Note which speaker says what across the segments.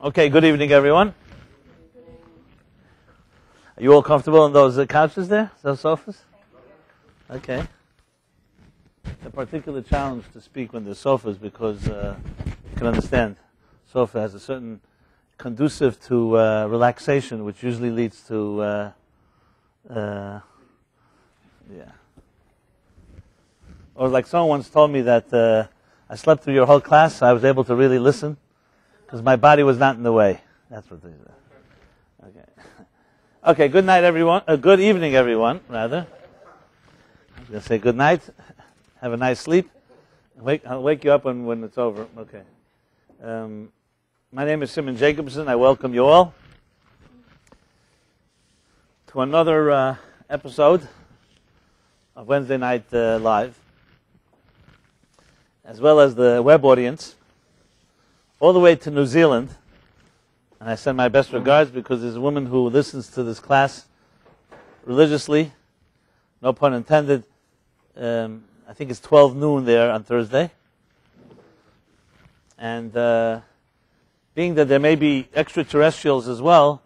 Speaker 1: Okay, good evening, everyone. Are you all comfortable on those couches there, those sofas? Okay. It's a particular challenge to speak when there's sofas because you can understand, sofa has a certain conducive to relaxation, which usually leads to, Or like someone once told me that I slept through your whole class, so I was able to really listen because my body was not in the way. That's what they said. Okay. Okay, good night, everyone. Good evening, everyone, rather. I was going to say good night. Have a nice sleep. I'll wake you up when it's over. Okay. My name is Rabbi Jacobson. I welcome you all to another episode of Wednesday Night Live, as well as the web audience, all the way to New Zealand. And I send my best regards because there's a woman who listens to this class religiously, no pun intended. I think it's 12 noon there on Thursday. And being that there may be extraterrestrials as well,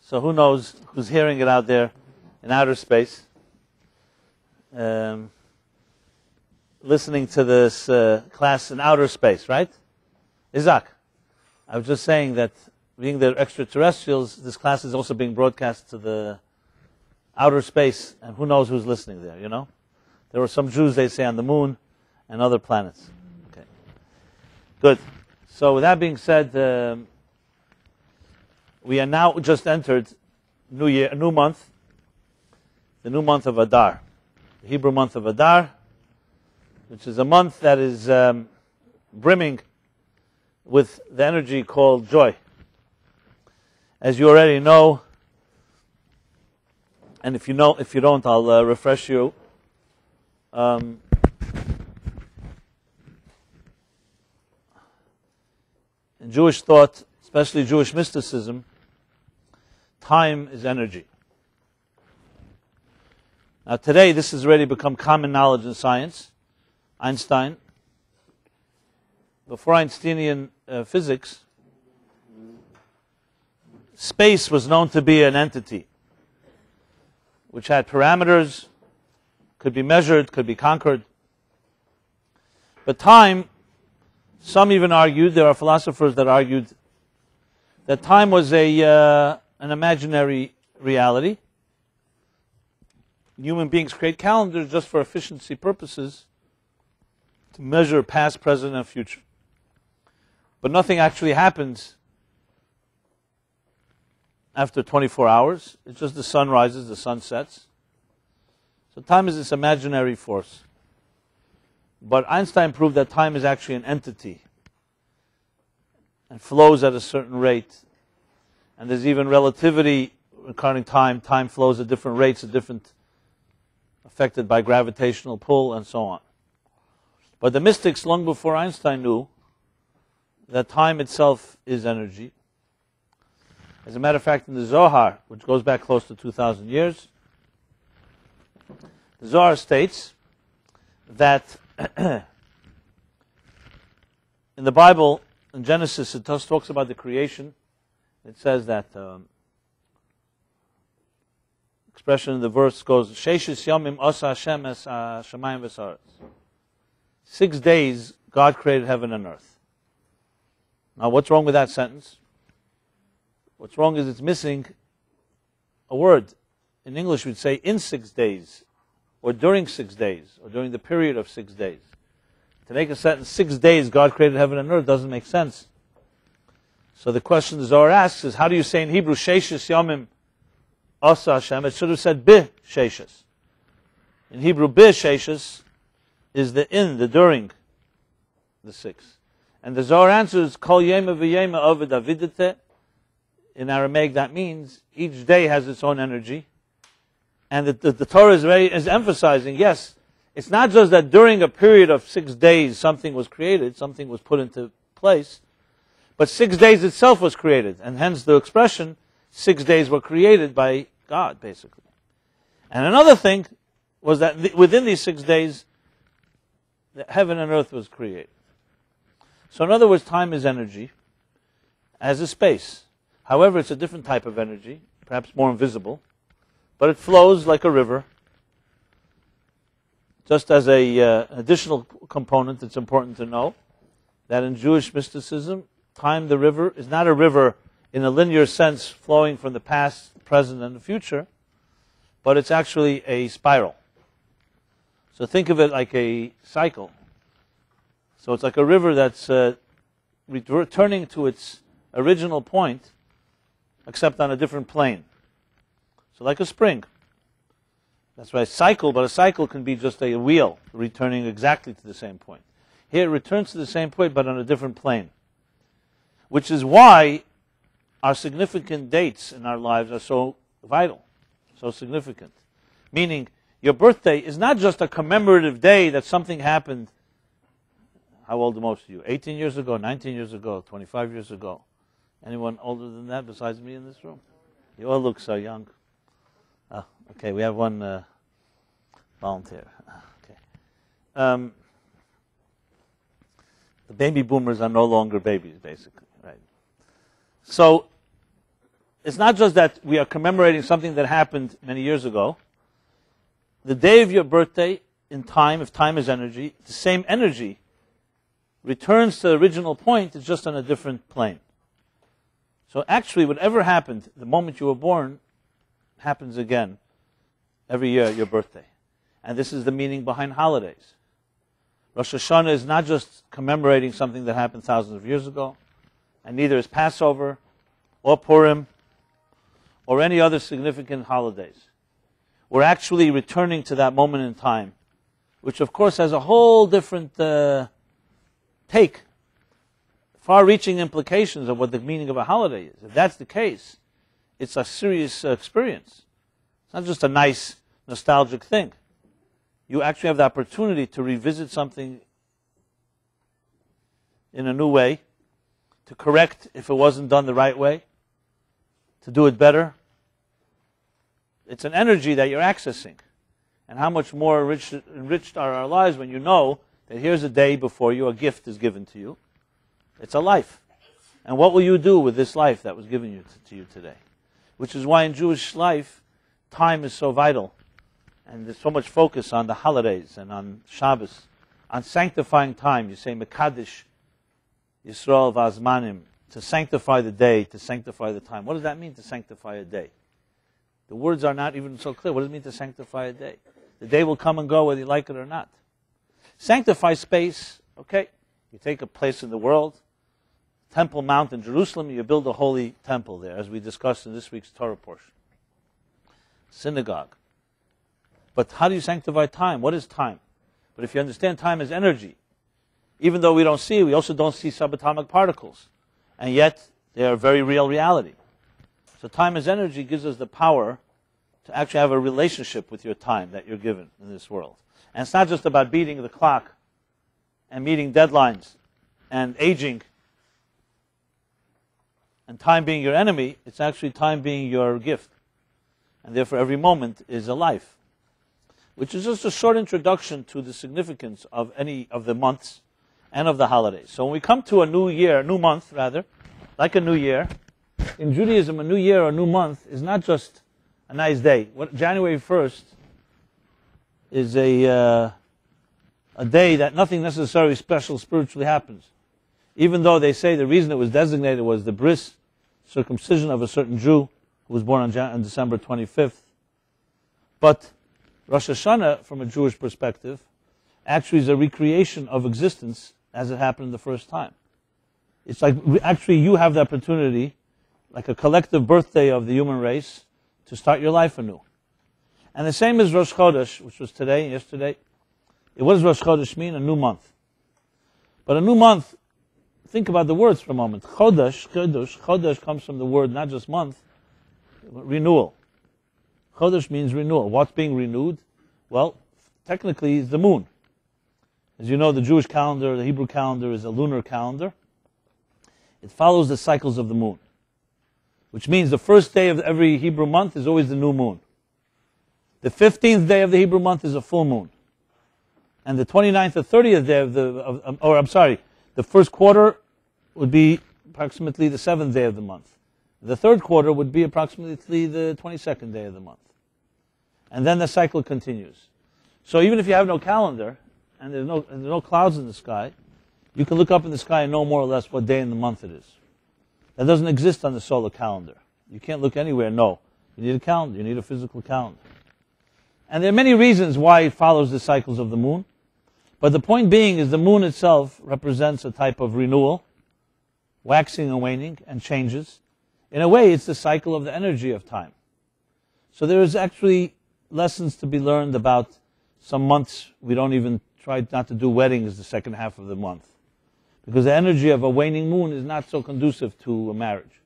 Speaker 1: so who knows who's hearing it out there in outer space, listening to this class in outer space, right? Isaac, I was just saying that being there extraterrestrials, this class is also being broadcast to the outer space, and who knows who's listening there, you know? There were some Jews, they say, on the moon and other planets. Okay, good. So with that being said, we are now just entered New Year, a new month, the new month of Adar, the Hebrew month of Adar, which is a month that is brimming with the energy called joy. As you already know, and if you don't, I'll refresh you. In Jewish thought, especially Jewish mysticism, time is energy. Now today, this has already become common knowledge in science. Einstein, before Einsteinian physics, space was known to be an entity which had parameters, could be measured, could be conquered. But time, some even argued, there are philosophers that argued that time was an imaginary reality. Human beings create calendars just for efficiency purposes to measure past, present, and future. But nothing actually happens after 24 hours. It's just the sun rises, the sun sets. So time is this imaginary force. But Einstein proved that time is actually an entity and flows at a certain rate. And there's even relativity regarding time. Time flows at different rates, affected by gravitational pull and so on. But the mystics, long before Einstein, knew that time itself is energy. As a matter of fact, in the Zohar, which goes back close to 2,000 years, the Zohar states that in the Bible, in Genesis, it talks about the creation. It says that, expression in the verse goes, Sheishis Yomim Osa Hashem es Shamayim v'Saaretz. 6 days, God created heaven and earth. Now, what's wrong with that sentence? What's wrong is it's missing a word. In English, we'd say in 6 days, or during 6 days, or during the period of 6 days. To make a sentence, 6 days, God created heaven and earth, doesn't make sense. So the question the Zohar asks is, how do you say in Hebrew, Sheishis Yomim Asa Hashem? It should have said Bi Sheishis. In Hebrew, Bi Sheishis is the during the 6. And the Zohar answers, Kol Yema V'Yema Ovid Avidete. In Aramaic, that means each day has its own energy. And the Torah is emphasizing, yes, it's not just that during a period of 6 days something was created, something was put into place, but 6 days itself was created. And hence the expression, 6 days were created by God, basically. And another thing was that within these 6 days, the heaven and earth was created. So in other words, time is energy. as a space. However, it's a different type of energy, perhaps more invisible, but it flows like a river. Just as an additional component, it's important to know that in Jewish mysticism, time, the river, is not a river in a linear sense flowing from the past, present, and the future, but it's actually a spiral. So think of it like a cycle. So it's like a river that's returning to its original point, except on a different plane. So like a spring. That's right, cycle, but a cycle can be just a wheel returning exactly to the same point. Here it returns to the same point, but on a different plane. Which is why our significant dates in our lives are so vital, so significant. Meaning, your birthday is not just a commemorative day that something happened. How old are most of you? 18 years ago, 19 years ago, 25 years ago. Anyone older than that besides me in this room? You all look so young. Oh, okay, we have one volunteer. Okay. The baby boomers are no longer babies, basically, right? So, it's not just that we are commemorating something that happened many years ago. The day of your birthday, in time, if time is energy, the same energy returns to the original point, it's just on a different plane. So actually, whatever happened the moment you were born happens again every year at your birthday. And this is the meaning behind holidays. Rosh Hashanah is not just commemorating something that happened thousands of years ago, and neither is Passover, or Purim, or any other significant holidays. We're actually returning to that moment in time, which of course has a whole different take, far-reaching implications of what the meaning of a holiday is. If that's the case, it's a serious experience. It's not just a nice, nostalgic thing. You actually have the opportunity to revisit something in a new way, to correct if it wasn't done the right way, to do it better. It's an energy that you're accessing. And how much more enriched are our lives when you know that here's a day before you, a gift is given to you. It's a life. And what will you do with this life that was given to you today? Which is why in Jewish life, time is so vital. And there's so much focus on the holidays and on Shabbos, on sanctifying time. You say, Mekadesh Yisrael v'azmanim, to sanctify the day, to sanctify the time. What does that mean, to sanctify a day? The words are not even so clear. What does it mean to sanctify a day? The day will come and go whether you like it or not. Sanctify space, okay. You take a place in the world, Temple Mount in Jerusalem, you build a holy temple there, as we discussed in this week's Torah portion. Synagogue. But how do you sanctify time? What is time? But if you understand time as energy, even though we don't see it, we also don't see subatomic particles. And yet, they are a very real reality. So time as energy gives us the power to actually have a relationship with your time that you're given in this world. And it's not just about beating the clock and meeting deadlines and aging and time being your enemy. It's actually time being your gift. And therefore every moment is a life. Which is just a short introduction to the significance of any of the months and of the holidays. So when we come to a new year, new month rather, like a new year, in Judaism a new year or a new month is not just a nice day. January 1st is a day that nothing necessarily special spiritually happens. Even though they say the reason it was designated was the bris, circumcision of a certain Jew who was born on December 25th. But Rosh Hashanah, from a Jewish perspective, actually is a recreation of existence as it happened the first time. It's like actually you have the opportunity, like a collective birthday of the human race, to start your life anew. And the same as Rosh Chodesh, which was today and yesterday. What does Rosh Chodesh mean? A new month. But a new month, think about the words for a moment. Chodesh comes from the word not just month, renewal. Chodesh means renewal. What's being renewed? Well, technically it's the moon. As you know, the Jewish calendar, the Hebrew calendar is a lunar calendar. It follows the cycles of the moon. Which means the first day of every Hebrew month is always the new moon. The 15th day of the Hebrew month is a full moon. And the 29th or 30th day the first quarter would be approximately the 7th day of the month. The third quarter would be approximately the 22nd day of the month. And then the cycle continues. So even if you have no calendar, and there's no clouds in the sky, you can look up in the sky and know more or less what day in the month it is. That doesn't exist on the solar calendar. You can't look anywhere, no. You need a calendar, you need a physical calendar. And there are many reasons why it follows the cycles of the moon. But the point being is the moon itself represents a type of renewal, waxing and waning, and changes. In a way, it's the cycle of the energy of time. So there is actually lessons to be learned about some months. We don't even try not to do weddings the second half of the month, because the energy of a waning moon is not so conducive to a marriage.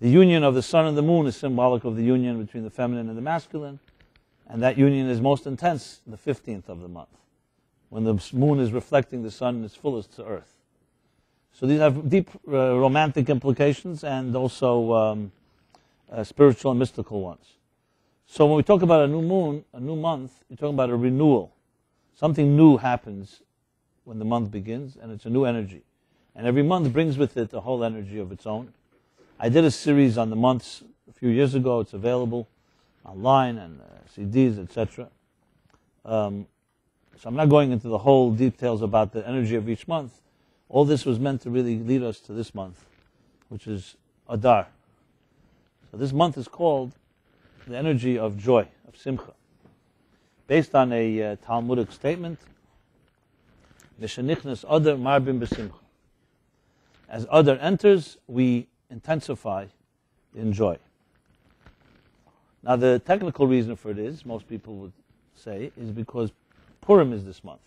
Speaker 1: The union of the sun and the moon is symbolic of the union between the feminine and the masculine, and that union is most intense the 15th of the month, when the moon is reflecting the sun in its fullest to earth. So these have deep romantic implications and also spiritual and mystical ones. So when we talk about a new moon, a new month, you're talking about a renewal. Something new happens when the month begins, and it's a new energy. And every month brings with it a whole energy of its own. I did a series on the months a few years ago. It's available online and CDs, etc. So I'm not going into the whole details about the energy of each month. All this was meant to really lead us to this month, which is Adar. So this month is called the energy of joy, of simcha, based on a Talmudic statement, Mishenichnas Adar marbim b'simcha. As Adar enters, we intensify in joy. Now the technical reason for it is, most people would say, is because Purim is this month.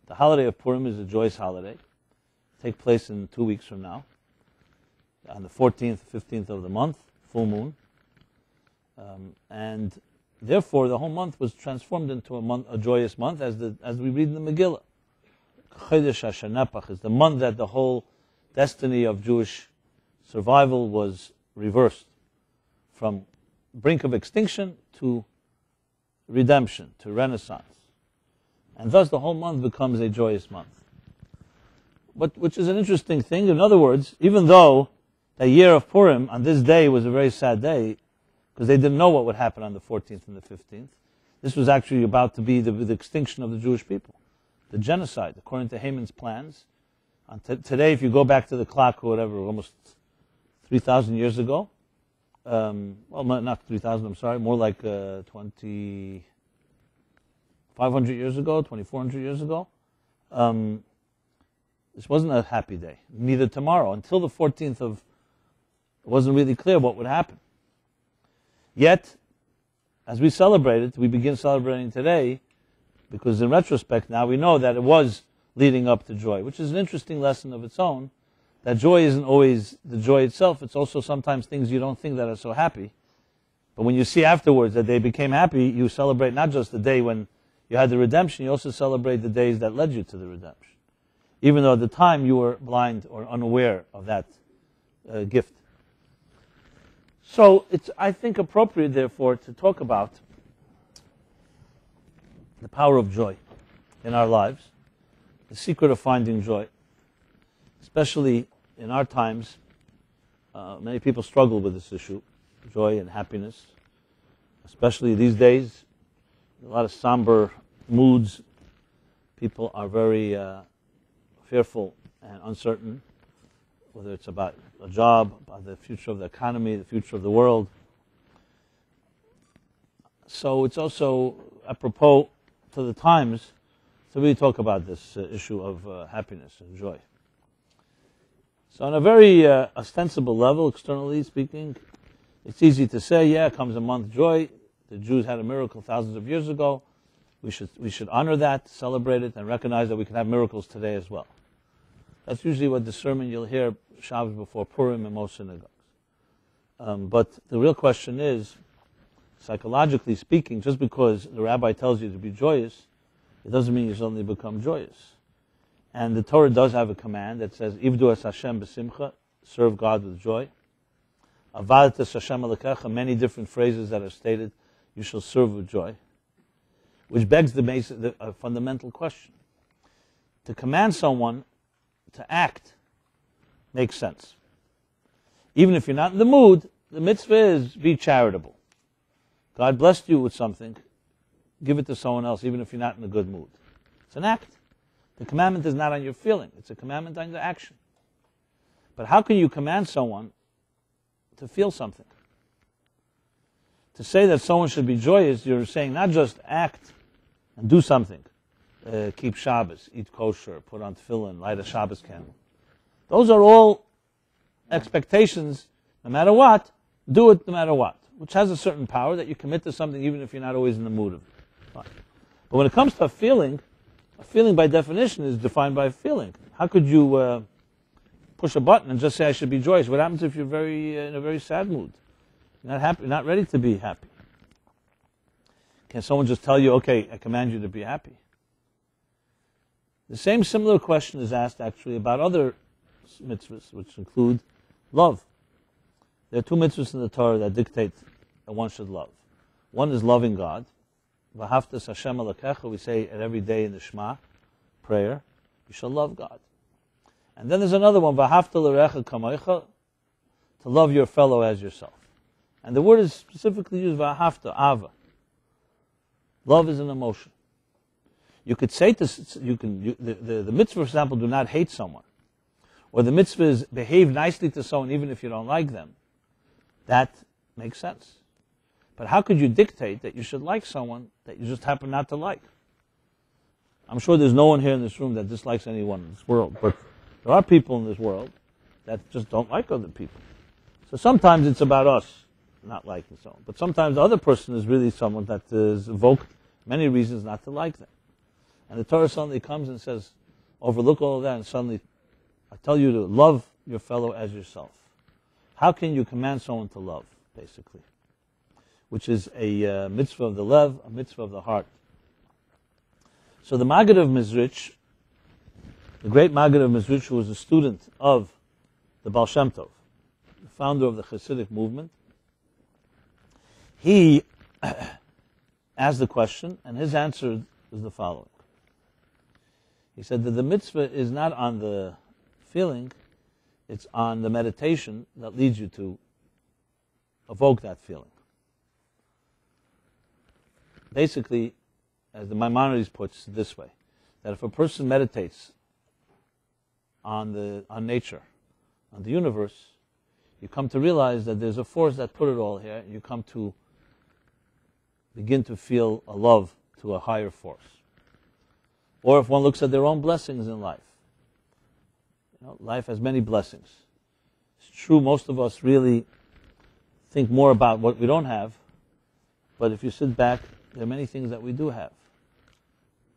Speaker 1: The holiday of Purim is a joyous holiday. Take place in 2 weeks from now, on the 14th, 15th of the month, full moon. And therefore, the whole month was transformed into a joyous month, as we read in the Megillah. Chodesh HaShanepach is the month that the whole destiny of Jewish survival was reversed, from brink of extinction to redemption, to renaissance. And thus the whole month becomes a joyous month. But which is an interesting thing. In other words, even though the year of Purim on this day was a very sad day, because they didn't know what would happen on the 14th and the 15th, this was actually about to be the extinction of the Jewish people, the genocide, according to Haman's plans. Today, if you go back to the clock or whatever, almost 3,000 years ago, well, not 3,000, I'm sorry, more like 2,500 years ago, 2,400 years ago, this wasn't a happy day, neither tomorrow. Until the 14th it wasn't really clear what would happen. Yet, as we celebrate it, we begin celebrating today, because in retrospect now we know that it was leading up to joy, which is an interesting lesson of its own, that joy isn't always the joy itself. It's also sometimes things you don't think that are so happy. But when you see afterwards that they became happy, you celebrate not just the day when you had the redemption, you also celebrate the days that led you to the redemption, even though at the time you were blind or unaware of that gift. So it's, I think, appropriate, therefore, to talk about the power of joy in our lives, the secret of finding joy. Especially in our times, many people struggle with this issue, joy and happiness. Especially these days, a lot of somber moods. People are very fearful and uncertain, whether it's about a job, about the future of the economy, the future of the world. So it's also apropos to the times to really talk about this issue of happiness and joy. So on a very ostensible level, externally speaking, it's easy to say, yeah, comes a month joy. The Jews had a miracle thousands of years ago. We should honor that, celebrate it, and recognize that we can have miracles today as well. That's usually what the sermon you'll hear Shabbos before Purim in most synagogues. But the real question is, psychologically speaking, just because the rabbi tells you to be joyous, it doesn't mean you suddenly become joyous. And the Torah does have a command that says, Ivdu es Hashem b'simcha, serve God with joy. Avadat es Hashem alekecha, many different phrases that are stated, you shall serve with joy. Which begs the fundamental question. To command someone to act makes sense. Even if you're not in the mood, the mitzvah is be charitable. God blessed you with something, give it to someone else, even if you're not in a good mood. It's an act. The commandment is not on your feeling. It's a commandment on the action. But how can you command someone to feel something? To say that someone should be joyous, you're saying not just act and do something. Keep Shabbos, eat kosher, put on tefillin, light a Shabbos candle. Those are all expectations, no matter what, do it no matter what, which has a certain power that you commit to something even if you're not always in the mood of it. Fine. But when it comes to a feeling by definition is defined by a feeling. How could you push a button and just say I should be joyous? What happens if you're in a very sad mood? You're not happy, not ready to be happy. Can someone just tell you, okay, I command you to be happy? The same similar question is asked actually about other mitzvahs, which include love. There are two mitzvahs in the Torah that dictate that one should love. One is loving God. V'haftas Hashem alakecha, we say it every day in the Shema prayer. You shall love God. And then there's another one, v'hafta l'recha kamoicha, to love your fellow as yourself. And the word is specifically used, v'hafta, ava. Love is an emotion. You could say this, the mitzvah, for example, do not hate someone. Or the mitzvah is behave nicely to someone even if you don't like them. That makes sense. But how could you dictate that you should like someone that you just happen not to like? I'm sure there's no one here in this room that dislikes anyone in this world, but there are people in this world that just don't like other people. So sometimes it's about us not liking someone, but sometimes the other person is really someone that is evoked many reasons not to like them. And the Torah suddenly comes and says, overlook all of that, and suddenly I tell you to love your fellow as yourself. How can you command someone to love, basically? Which is a mitzvah of the lev, a mitzvah of the heart. So the Maggid of Mezrich, the great Maggid of Mezrich, who was a student of the Baal Shem Tov, the founder of the Hasidic movement, he asked the question, and his answer was the following. He said that the mitzvah is not on the feeling, it's on the meditation that leads you to evoke that feeling. Basically, as the Maimonides puts it this way, that if a person meditates on nature, on the universe, you come to realize that there's a force that put it all here, and you come to begin to feel a love to a higher force. Or if one looks at their own blessings in life, life has many blessings. It's true, most of us really think more about what we don't have, but if you sit back, there are many things that we do have.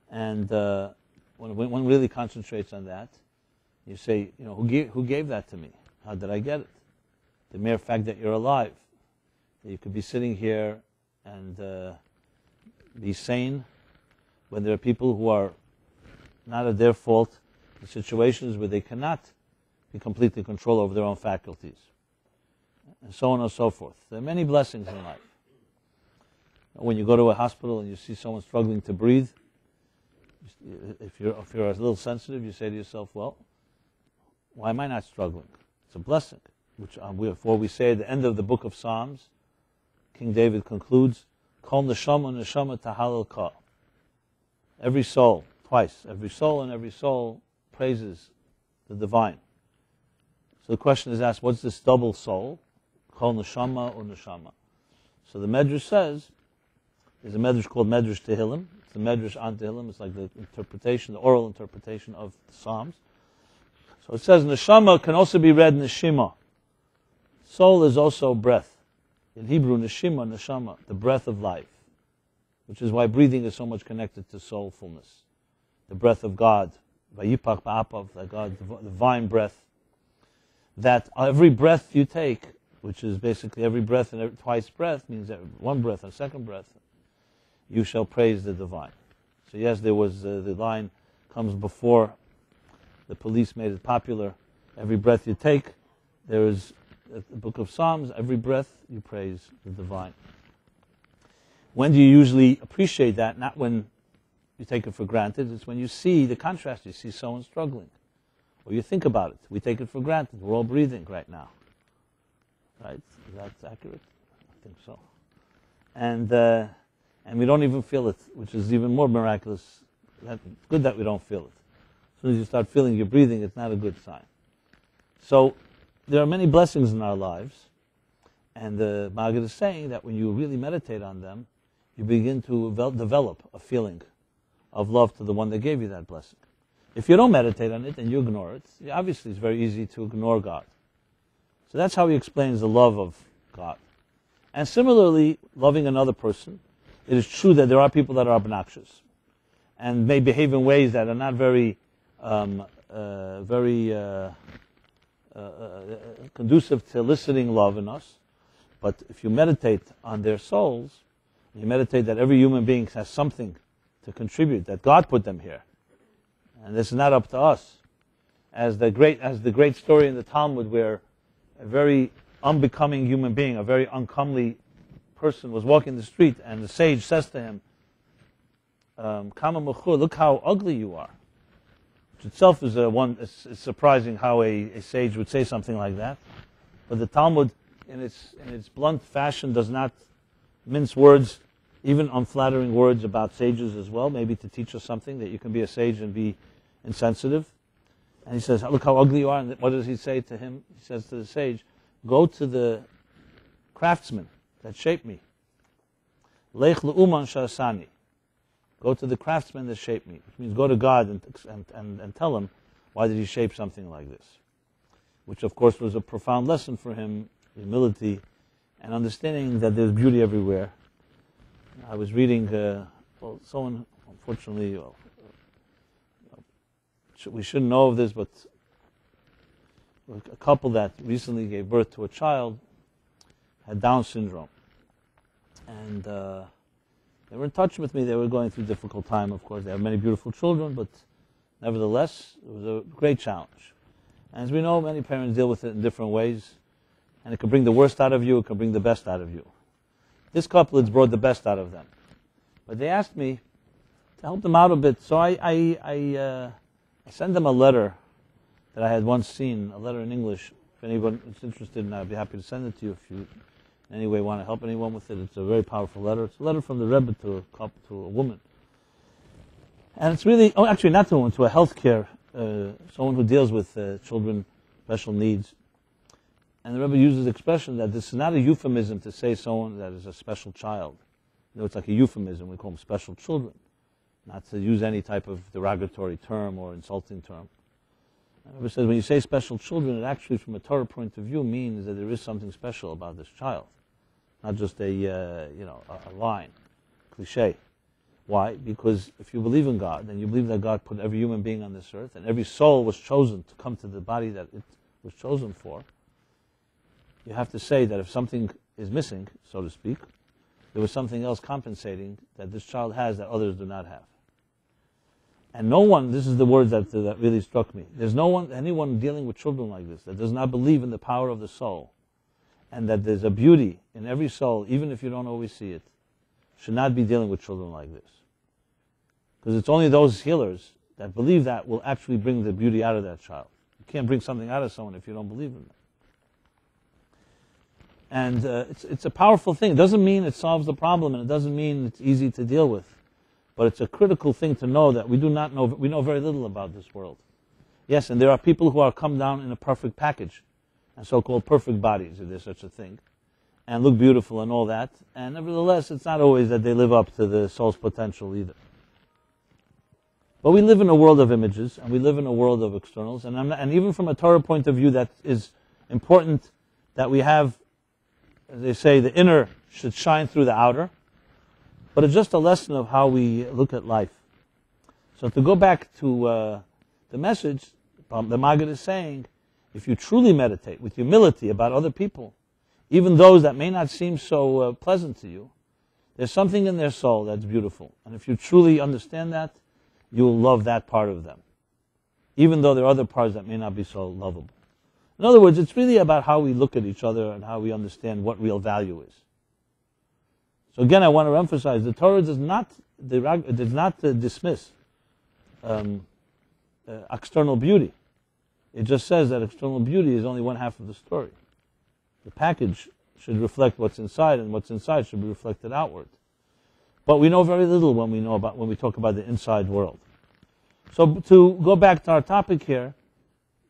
Speaker 1: And when one really concentrates on that, you say, who gave that to me? How did I get it? The mere fact that you're alive, that you could be sitting here and be sane, when there are people who are not at their fault in situations where they cannot be completely in control over their own faculties, and so on and so forth. There are many blessings in life. When you go to a hospital and you see someone struggling to breathe, if you're a little sensitive, you say to yourself, well, why am I not struggling? It's a blessing, which before we say at the end of the book of Psalms, King David concludes, Kol neshama neshama tahalel ka. Every soul, twice, every soul and every soul praises the divine. So the question is asked, what's this double soul? Kol neshama or neshama? So the Medrash says, there's a Medrash called Medrash Tehillim. It's the Medrash on Tehillim. It's like the interpretation, the oral interpretation of the Psalms. So it says, neshama can also be read neshima. Soul is also breath. In Hebrew, neshima, neshama, the breath of life. Which is why breathing is so much connected to soulfulness. The breath of God, vayipach ba'apav, that God, the divine breath. That every breath you take, which is basically every breath and twice breath, means that one breath and second breath, you shall praise the divine. So yes, there was the line comes before the police made it popular. Every breath you take, there is the book of Psalms, every breath you praise the divine. When do you usually appreciate that? Not when you take it for granted. It's when you see the contrast. You see someone struggling. or you think about it. We take it for granted. We're all breathing right now. Right? Is that accurate? I think so. And we don't even feel it, which is even more miraculous. It's good that we don't feel it. As soon as you start feeling you're breathing, it's not a good sign. So there are many blessings in our lives, and the Maggid is saying that when you really meditate on them, you begin to develop a feeling of love to the one that gave you that blessing. If you don't meditate on it and you ignore it, obviously it's very easy to ignore God. So that's how he explains the love of God. And similarly, loving another person, it is true that there are people that are obnoxious and may behave in ways that are not very conducive to eliciting love in us. But if you meditate on their souls, you meditate that every human being has something to contribute, that God put them here, and this is not up to us. As the great story in the Talmud, where a very unbecoming human being, a very uncomely person, was walking the street, and the sage says to him, "Kama mechur, look how ugly you are." Which itself is it's surprising how a sage would say something like that. But the Talmud, in its blunt fashion, does not mince words, even unflattering words about sages as well, maybe to teach us something, that you can be a sage and be insensitive. And he says, "Look how ugly you are." And what does he say to him? He says to the sage, "Go to the craftsman that shaped me. Lech le'uman sha'asani." Go to the craftsman that shaped me, which means go to God and tell him, why did he shape something like this? Which, of course, was a profound lesson for him, humility, and understanding that there's beauty everywhere. I was reading, someone, unfortunately, we shouldn't know of this, but a couple that recently gave birth to a child had Down syndrome. And they were in touch with me. They were going through a difficult time, of course. They have many beautiful children, but nevertheless, it was a great challenge. And as we know, many parents deal with it in different ways, and it can bring the worst out of you, it can bring the best out of you. This couple has brought the best out of them. But they asked me to help them out a bit, so I sent them a letter that I had once seen, a letter in English. If anyone is interested, I'd be happy to send it to you if you in any way want to help anyone with it. It's a very powerful letter. It's a letter from the Rebbe to a couple, to a woman. And it's really, actually not to a woman, to a healthcare, someone who deals with children, special needs. And the Rebbe uses the expression that this is not a euphemism to say someone that is a special child. You know, it's like a euphemism. We call them special children. Not to use any type of derogatory term or insulting term. And the Rebbe says when you say special children, it actually, from a Torah point of view, means that there is something special about this child. Not just a line, cliche. Why? Because if you believe in God, and you believe that God put every human being on this earth, and every soul was chosen to come to the body that it was chosen for, you have to say that if something is missing, so to speak, there was something else compensating that this child has that others do not have. And no one, this is the words that really struck me, there's anyone dealing with children like this that does not believe in the power of the soul, and that there's a beauty in every soul, even if you don't always see it, should not be dealing with children like this. Because it's only those healers that believe that will actually bring the beauty out of that child. You can't bring something out of someone if you don't believe in it. And it's a powerful thing. It doesn't mean it solves the problem, and it doesn't mean it's easy to deal with. But it's a critical thing to know that we know very little about this world. Yes, and there are people who are come down in a perfect package, and so-called perfect bodies, if there's such a thing, and look beautiful and all that. And nevertheless, it's not always that they live up to the soul's potential either. But we live in a world of images, and we live in a world of externals, and even from a Torah point of view, that is important that we have, as they say, the inner should shine through the outer. But it's just a lesson of how we look at life. So to go back to the message, the Maggid is saying, if you truly meditate with humility about other people, even those that may not seem so pleasant to you, there's something in their soul that's beautiful. And if you truly understand that, you will love that part of them, even though there are other parts that may not be so lovable. In other words, it's really about how we look at each other and how we understand what real value is. So again, I want to emphasize, the Torah does not dismiss external beauty. It just says that external beauty is only one half of the story. The package should reflect what's inside, and what's inside should be reflected outward. But we know very little when we talk about the inside world. So to go back to our topic here,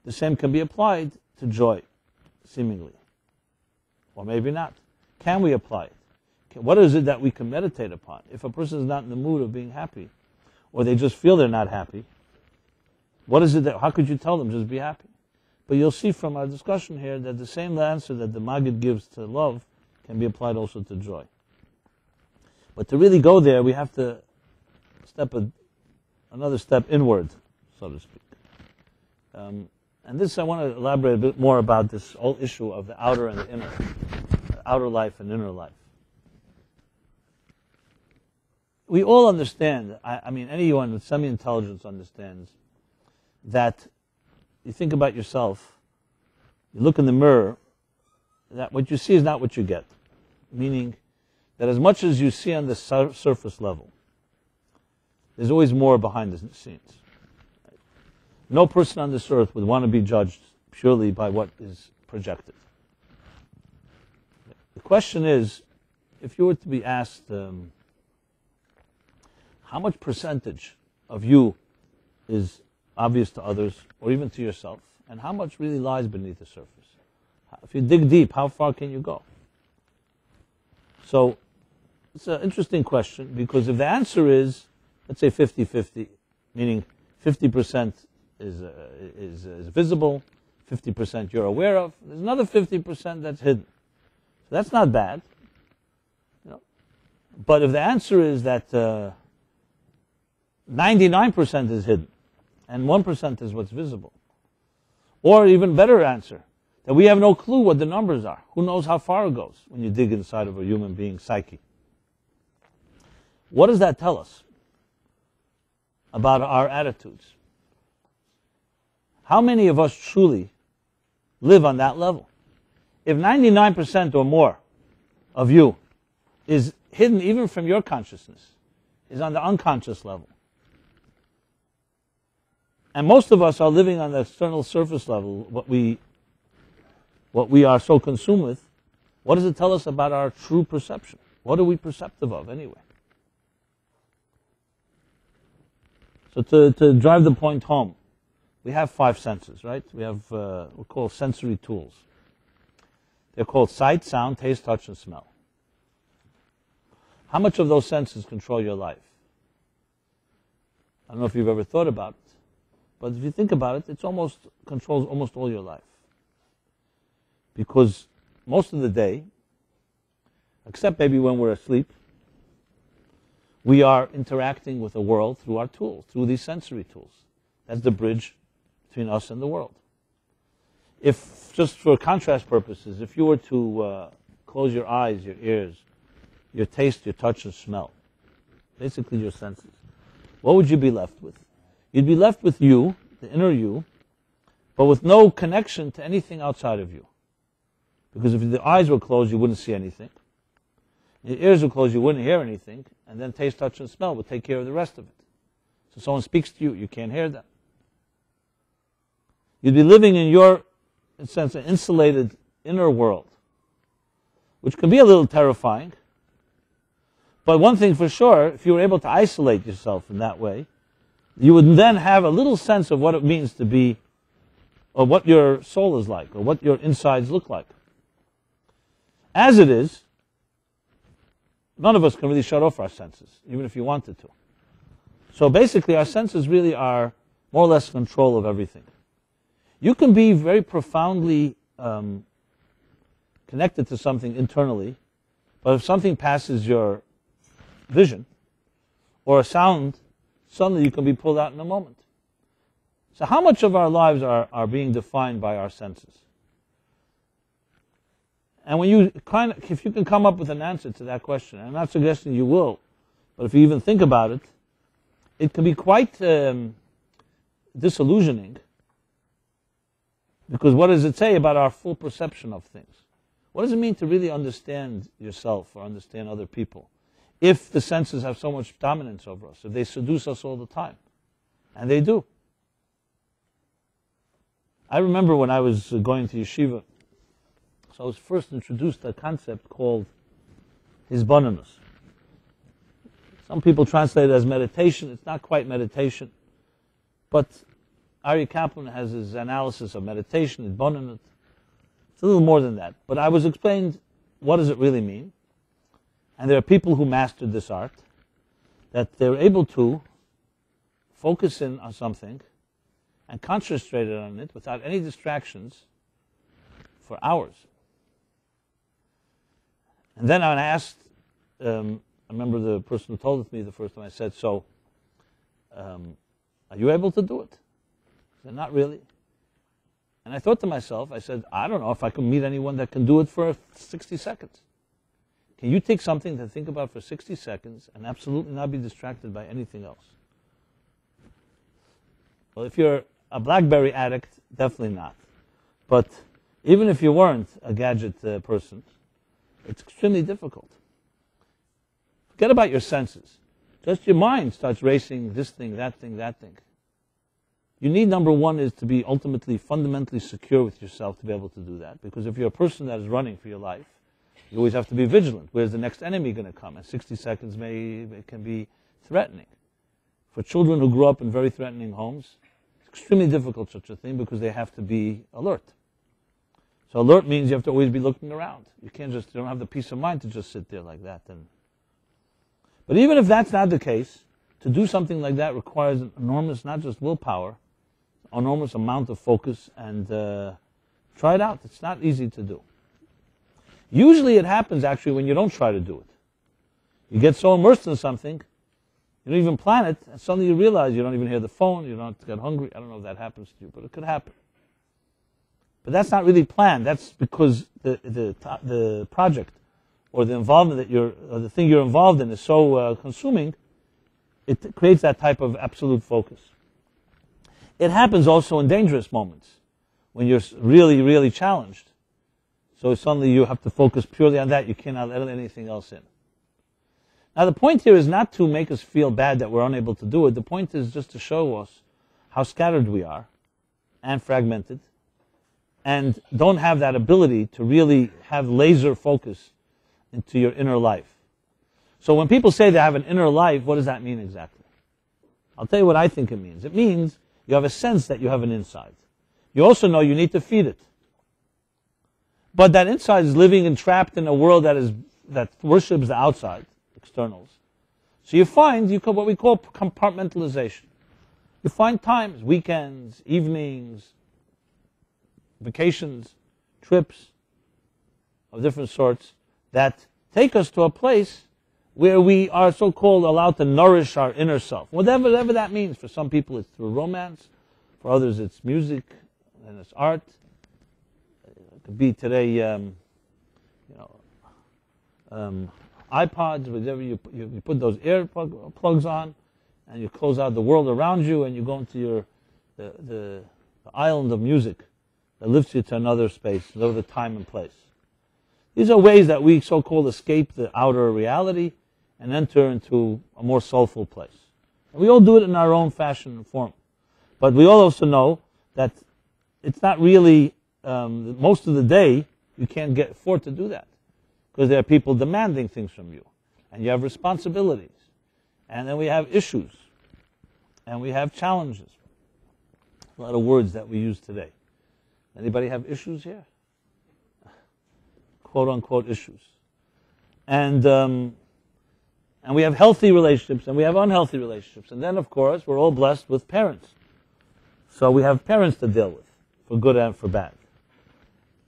Speaker 1: the same can be applied to joy, seemingly. Or maybe not. Can we apply it? What is it that we can meditate upon? If a person is not in the mood of being happy, or they just feel they're not happy, what is it how could you tell them just be happy? But you'll see from our discussion here that the same answer that the Maggid gives to love can be applied also to joy. But to really go there, we have to step another step inward, so to speak. And this, I want to elaborate a bit more about this whole issue of the outer and the inner, outer life and inner life. We all understand, I mean, anyone with semi-intelligence understands that you think about yourself, you look in the mirror, that what you see is not what you get. Meaning that as much as you see on the surface level, there's always more behind the scenes. No person on this earth would want to be judged purely by what is projected. The question is, if you were to be asked, how much percentage of you is obvious to others, or even to yourself, and how much really lies beneath the surface? If you dig deep, how far can you go? So, it's an interesting question, because if the answer is, let's say 50-50, meaning 50% is visible, 50% you're aware of, there's another 50% that's hidden. So that's not bad. You know? But if the answer is that 99% is hidden, and 1% is what's visible, or even better answer, that we have no clue what the numbers are. Who knows how far it goes when you dig inside of a human being's psyche? What does that tell us about our attitudes? How many of us truly live on that level? If 99% or more of you is hidden even from your consciousness, is on the unconscious level, and most of us are living on the external surface level, what we are so consumed with, what does it tell us about our true perception? What are we perceptive of anyway? So to drive the point home, we have 5 senses, right? We have what we call sensory tools. They're called sight, sound, taste, touch, and smell. How much of those senses control your life? I don't know if you've ever thought about it, but if you think about it, it controls almost all your life. Because most of the day, except maybe when we're asleep, we are interacting with the world through our tools, through these sensory tools. That's the bridge between us and the world. If, just for contrast purposes, if you were to close your eyes, your ears, your taste, your touch, and smell, basically your senses, what would you be left with? You'd be left with you, the inner you, but with no connection to anything outside of you. Because if the eyes were closed, you wouldn't see anything. Your ears were closed, you wouldn't hear anything, and then taste, touch, and smell would take care of the rest of it. So someone speaks to you, you can't hear them. You'd be living in your, in a sense, an insulated inner world, which can be a little terrifying. But one thing for sure, if you were able to isolate yourself in that way, you would then have a little sense of what it means to be, or what your soul is like, or what your insides look like. As it is, none of us can really shut off our senses, even if you wanted to. So basically, our senses really are more or less control of everything. You can be very profoundly connected to something internally, but if something passes your vision, or a sound, suddenly you can be pulled out in a moment. So how much of our lives are being defined by our senses? And when you if you can come up with an answer to that question, and I'm not suggesting you will, but if you even think about it, it can be quite disillusioning. Because what does it say about our full perception of things? What does it mean to really understand yourself or understand other people if the senses have so much dominance over us, if they seduce us all the time? And they do. I remember when I was going to yeshiva, so I was first introduced to a concept called despondent. Some people translate it as meditation. It's not quite meditation. But Ari Kaplan has his analysis of meditation, despondent. It's a little more than that. But I was explained, what does it really mean? And there are people who mastered this art, that they're able to focus in on something and concentrate on it without any distractions for hours. And then I asked, I remember the person who told it to me the first time, I said, so, are you able to do it? He said, not really. And I thought to myself, I said, I don't know if I can meet anyone that can do it for 60 seconds. Can you take something to think about for 60 seconds and absolutely not be distracted by anything else? Well, if you're a BlackBerry addict, definitely not. But even if you weren't a gadget person, it's extremely difficult. Forget about your senses. Just your mind starts racing this thing, that thing, that thing. You need, number one, is to be ultimately, fundamentally secure with yourself to be able to do that. Because if you're a person that is running for your life, you always have to be vigilant. Where's the next enemy going to come? And 60 seconds can be threatening. For children who grew up in very threatening homes, it's extremely difficult, such a thing, because they have to be alert. So alert means you have to always be looking around. You don't have the peace of mind to just sit there like that. But even if that's not the case, to do something like that requires an enormous, not just willpower, enormous amount of focus, and try it out. It's not easy to do. Usually it happens actually when you don't try to do it. You get so immersed in something, you don't even plan it, and suddenly you realize you don't even hear the phone, you don't get hungry. I don't know if that happens to you, but it could happen. But that's not really planned. That's because the project or the involvement or the thing you're involved in is so consuming, it creates that type of absolute focus. It happens also in dangerous moments when you're really, really challenged. So suddenly you have to focus purely on that. You cannot let anything else in. Now the point here is not to make us feel bad that we're unable to do it. The point is just to show us how scattered we are and fragmented and don't have that ability to really have laser focus into your inner life. So when people say they have an inner life, what does that mean exactly? I'll tell you what I think it means. It means you have a sense that you have an inside. You also know you need to feed it. But that inside is living and trapped in a world that worships the outside, externals. So you find what we call compartmentalization. You find times, weekends, evenings, vacations, trips of different sorts that take us to a place where we are so-called allowed to nourish our inner self. Whatever that means. For some people it's through romance. For others it's music and it's art. It could be today, iPods, whatever you put those ear plugs on, and you close out the world around you, and you go into the island of music that lifts you to another space, another time and place. These are ways that we so-called escape the outer reality and enter into a more soulful place. And we all do it in our own fashion and form. But we all also know that it's not really, most of the day, you can't afford to do that. Because there are people demanding things from you. And you have responsibilities. And then we have issues. And we have challenges. A lot of words that we use today. Anybody have issues here? Quote unquote issues. And we have healthy relationships and we have unhealthy relationships. And then of course we're all blessed with parents. So we have parents to deal with, for good and for bad.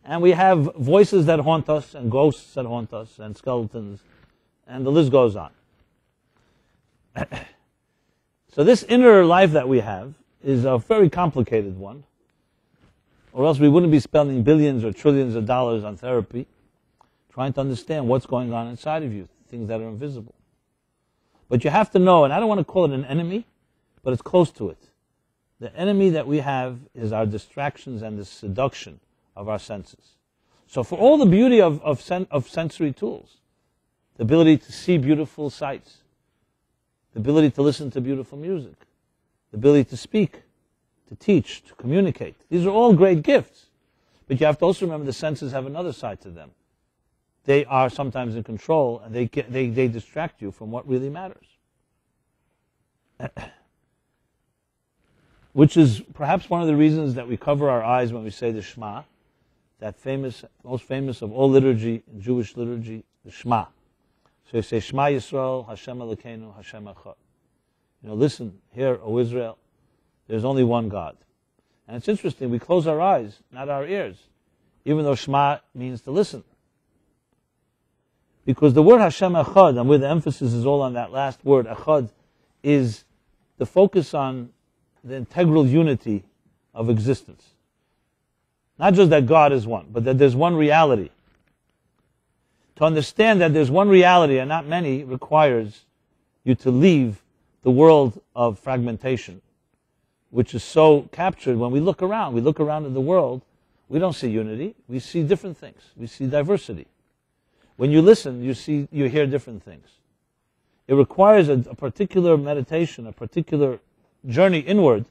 Speaker 1: And we have voices that haunt us, and ghosts that haunt us, and skeletons, and the list goes on. So this inner life that we have is a very complicated one, or else we wouldn't be spending billions or trillions of dollars on therapy, trying to understand what's going on inside of you, things that are invisible. But you have to know, and I don't want to call it an enemy, but it's close to it. The enemy that we have is our distractions and the seduction of our senses. So for all the beauty of sensory tools, the ability to see beautiful sights, the ability to listen to beautiful music, the ability to speak, to teach, to communicate. These are all great gifts. But you have to also remember the senses have another side to them. They are sometimes in control, and they distract you from what really matters. Which is perhaps one of the reasons that we cover our eyes when we say the Shema, that most famous of all liturgy, in Jewish liturgy, the Shema. So you say, Shema Yisrael, Hashem Elokeinu, Hashem Echad. Listen, hear, O Israel, there's only one God. And it's interesting, we close our eyes, not our ears, even though Shema means to listen. Because the word Hashem Echad, and where the emphasis is all on that last word, Echad, is the focus on the integral unity of existence. Not just that God is one, but that there's one reality. To understand that there's one reality and not many requires you to leave the world of fragmentation, which is so captured when we look around. We look around in the world, we don't see unity, we see different things. We see diversity. When you listen, you hear different things. It requires a particular meditation, a particular journey inward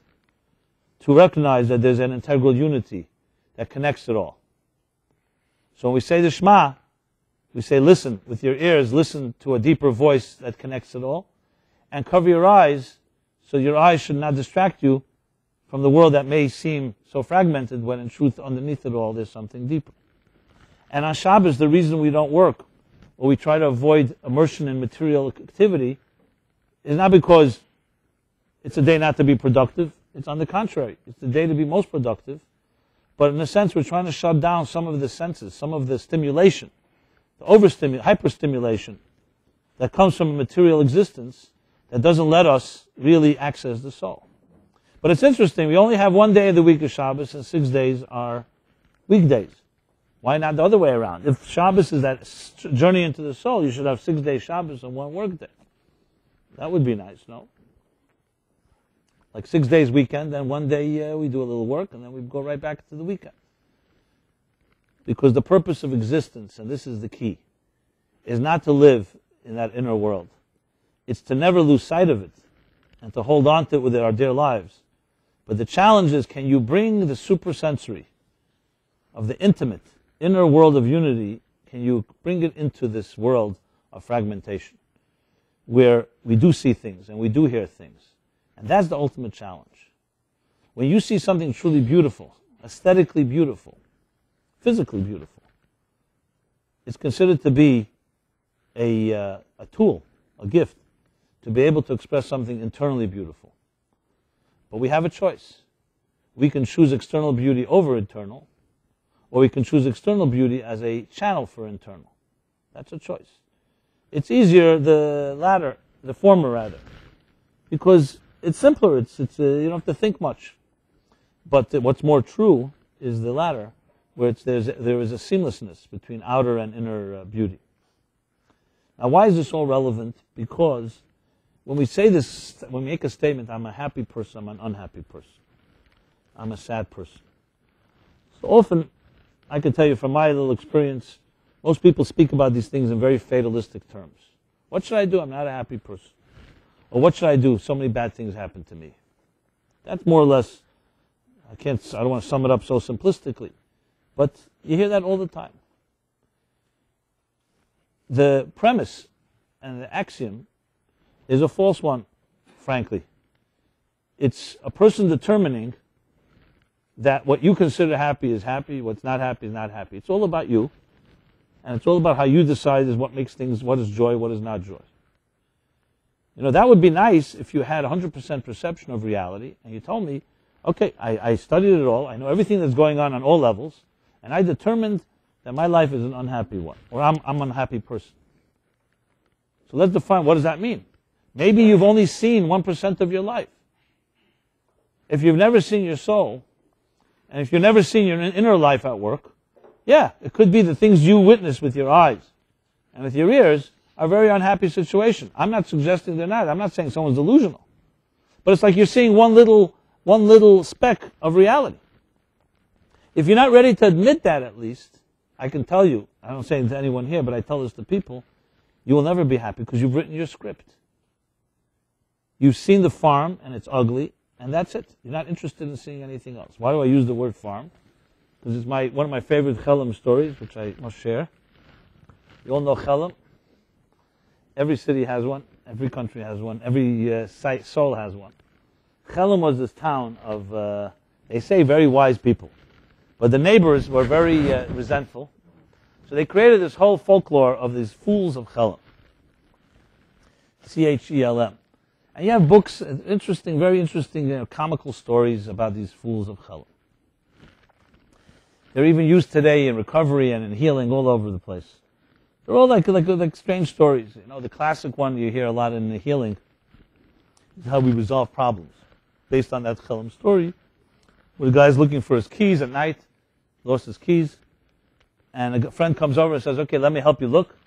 Speaker 1: to recognize that there's an integral unity that connects it all. So when we say the Shema, we say listen with your ears, listen to a deeper voice that connects it all, and cover your eyes so your eyes should not distract you from the world that may seem so fragmented when in truth underneath it all there's something deeper. And on Shabbos, the reason we don't work or we try to avoid immersion in material activity is not because it's a day not to be productive. It's on the contrary. It's the day to be most productive. But in a sense, we're trying to shut down some of the senses, some of the stimulation, the hyperstimulation that comes from a material existence that doesn't let us really access the soul. But it's interesting, we only have one day of the week of Shabbos and 6 days are weekdays. Why not the other way around? If Shabbos is that journey into the soul, you should have 6 days Shabbos and one work day. That would be nice, no? Like 6 days weekend, then one day we do a little work, and then we go right back to the weekend. Because the purpose of existence, and this is the key, is not to live in that inner world. It's to never lose sight of it, and to hold on to it with our dear lives. But the challenge is, can you bring the supersensory of the intimate, inner world of unity, can you bring it into this world of fragmentation, where we do see things, and we do hear things. And that's the ultimate challenge. When you see something truly beautiful, aesthetically beautiful, physically beautiful, it's considered to be a tool, a gift, to be able to express something internally beautiful. But we have a choice. We can choose external beauty over internal, or we can choose external beauty as a channel for internal. That's a choice. It's easier, the former rather, because it's simpler. You don't have to think much. But what's more true is the latter, where there is a seamlessness between outer and inner beauty. Now, why is this all relevant? Because when we say this, when we make a statement, I'm a happy person, I'm an unhappy person, I'm a sad person. So often, I can tell you from my little experience, most people speak about these things in very fatalistic terms. What should I do? I'm not a happy person. Or what should I do? So many bad things happen to me. That's more or less, I don't want to sum it up so simplistically, but you hear that all the time. The premise and the axiom is a false one, frankly. It's a person determining that what you consider happy is happy, what's not happy is not happy. It's all about you, and it's all about how you decide is what makes things, what is joy, what is not joy. That would be nice if you had 100% perception of reality, and you told me, okay, I studied it all, I know everything that's going on all levels, and I determined that my life is an unhappy one, or I'm an unhappy person. So let's define, what does that mean? Maybe you've only seen 1% of your life. If you've never seen your soul, and if you've never seen your inner life at work, yeah, it could be the things you witness with your eyes and with your ears are a very unhappy situation. I'm not suggesting they're not. I'm not saying someone's delusional. But it's like you're seeing one little speck of reality. If you're not ready to admit that, at least, I can tell you, I don't say it to anyone here, but I tell this to people, you will never be happy because you've written your script. You've seen the farm and it's ugly, And that's it. You're not interested in seeing anything else. Why do I use the word farm? Because it's one of my favorite Chelm stories, which I must share. You all know Chelm. Every city has one. Every country has one. Every soul has one. Chelm was this town of, they say, very wise people. But the neighbors were very resentful. So they created this whole folklore of these fools of Chelm. Chelm. And you have books, interesting, very interesting comical stories about these fools of Chelm. They're even used today in recovery and in healing all over the place. They're all like strange stories. You know, the classic one you hear a lot in the healing is how we resolve problems. Based on that Chelm story, where the guy's looking for his keys at night, lost his keys, and a friend comes over and says, okay, let me help you look.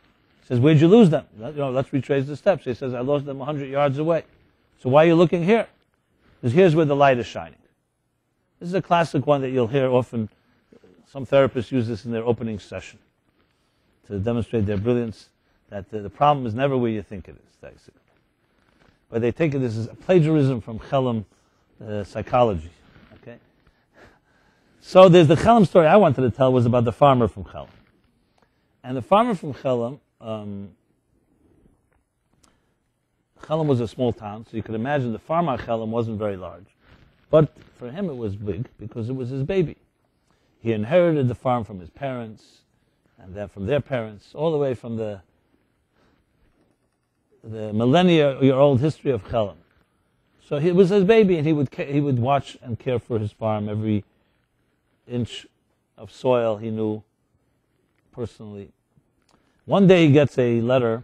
Speaker 1: He says, where'd you lose them? Let's retrace the steps. He says, I lost them 100 yards away. So why are you looking here? Because here's where the light is shining. This is a classic one that you'll hear often. Some therapists use this in their opening session to demonstrate their brilliance, that the problem is never where you think it is, basically. But they take it, this is a plagiarism from Chelm psychology. Okay. So there's the Chelm story I wanted to tell was about the farmer from Chelm. And the farmer from Chelm, Chelm was a small town, so you could imagine the farm on Chelm wasn't very large. But for him it was big because it was his baby. He inherited the farm from his parents, and then from their parents, all the way from the millennia-year-old history of Chelm. So it was his baby, and he would watch and care for his farm. Every inch of soil he knew personally. One day he gets a letter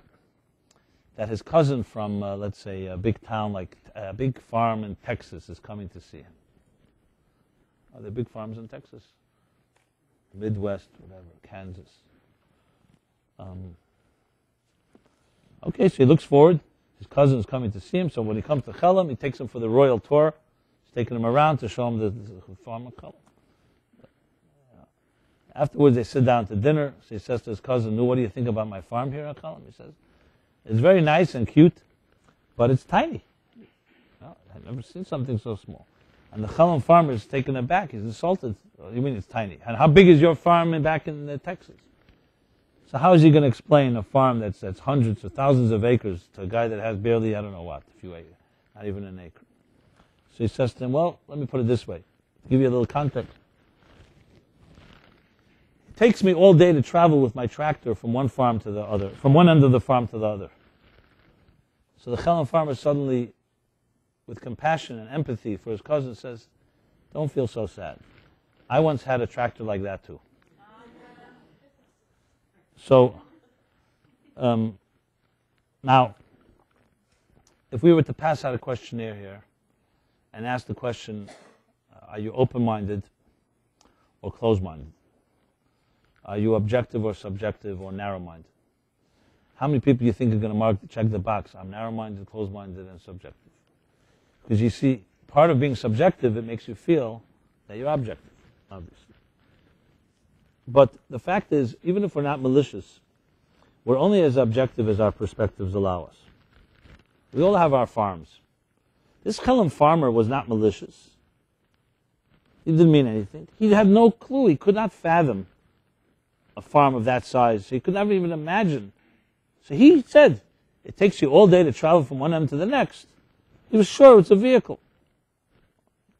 Speaker 1: that his cousin from, let's say, a big town, like a big farm in Texas, is coming to see him. Are there big farms in Texas? Midwest, whatever, Kansas. Okay, so he looks forward. His cousin is coming to see him, so when he comes to Chelm, he takes him for the royal tour. He's taking him around to show him the farm of Chelm. Afterwards, they sit down to dinner. So he says to his cousin, what do you think about my farm here at Chelm? He says, it's very nice and cute, but it's tiny. I've never seen something so small. And the Chelm farmer is taken aback. He's insulted. Oh, you mean it's tiny? And how big is your farm back in Texas? So how is he going to explain a farm that's hundreds or thousands of acres to a guy that has barely, I don't know what, a few acres, not even an acre? So he says to him, well, let me put it this way, to give you a little context. It takes me all day to travel with my tractor from one farm to the other, from one end of the farm to the other. So the Chelm farmer suddenly, with compassion and empathy for his cousin, says, don't feel so sad. I once had a tractor like that too. So, now, if we were to pass out a questionnaire here and ask the question, are you open-minded or closed-minded? Are you objective or subjective or narrow-minded? How many people do you think are going to check the box? I'm narrow-minded, closed-minded, and subjective. Because you see, part of being subjective, it makes you feel that you're objective, obviously. But the fact is, even if we're not malicious, we're only as objective as our perspectives allow us. We all have our farms. This Chelm farmer was not malicious. He didn't mean anything. He had no clue. He could not fathom a farm of that size. He could never even imagine. So he said, it takes you all day to travel from one end to the next. He was sure it's a vehicle.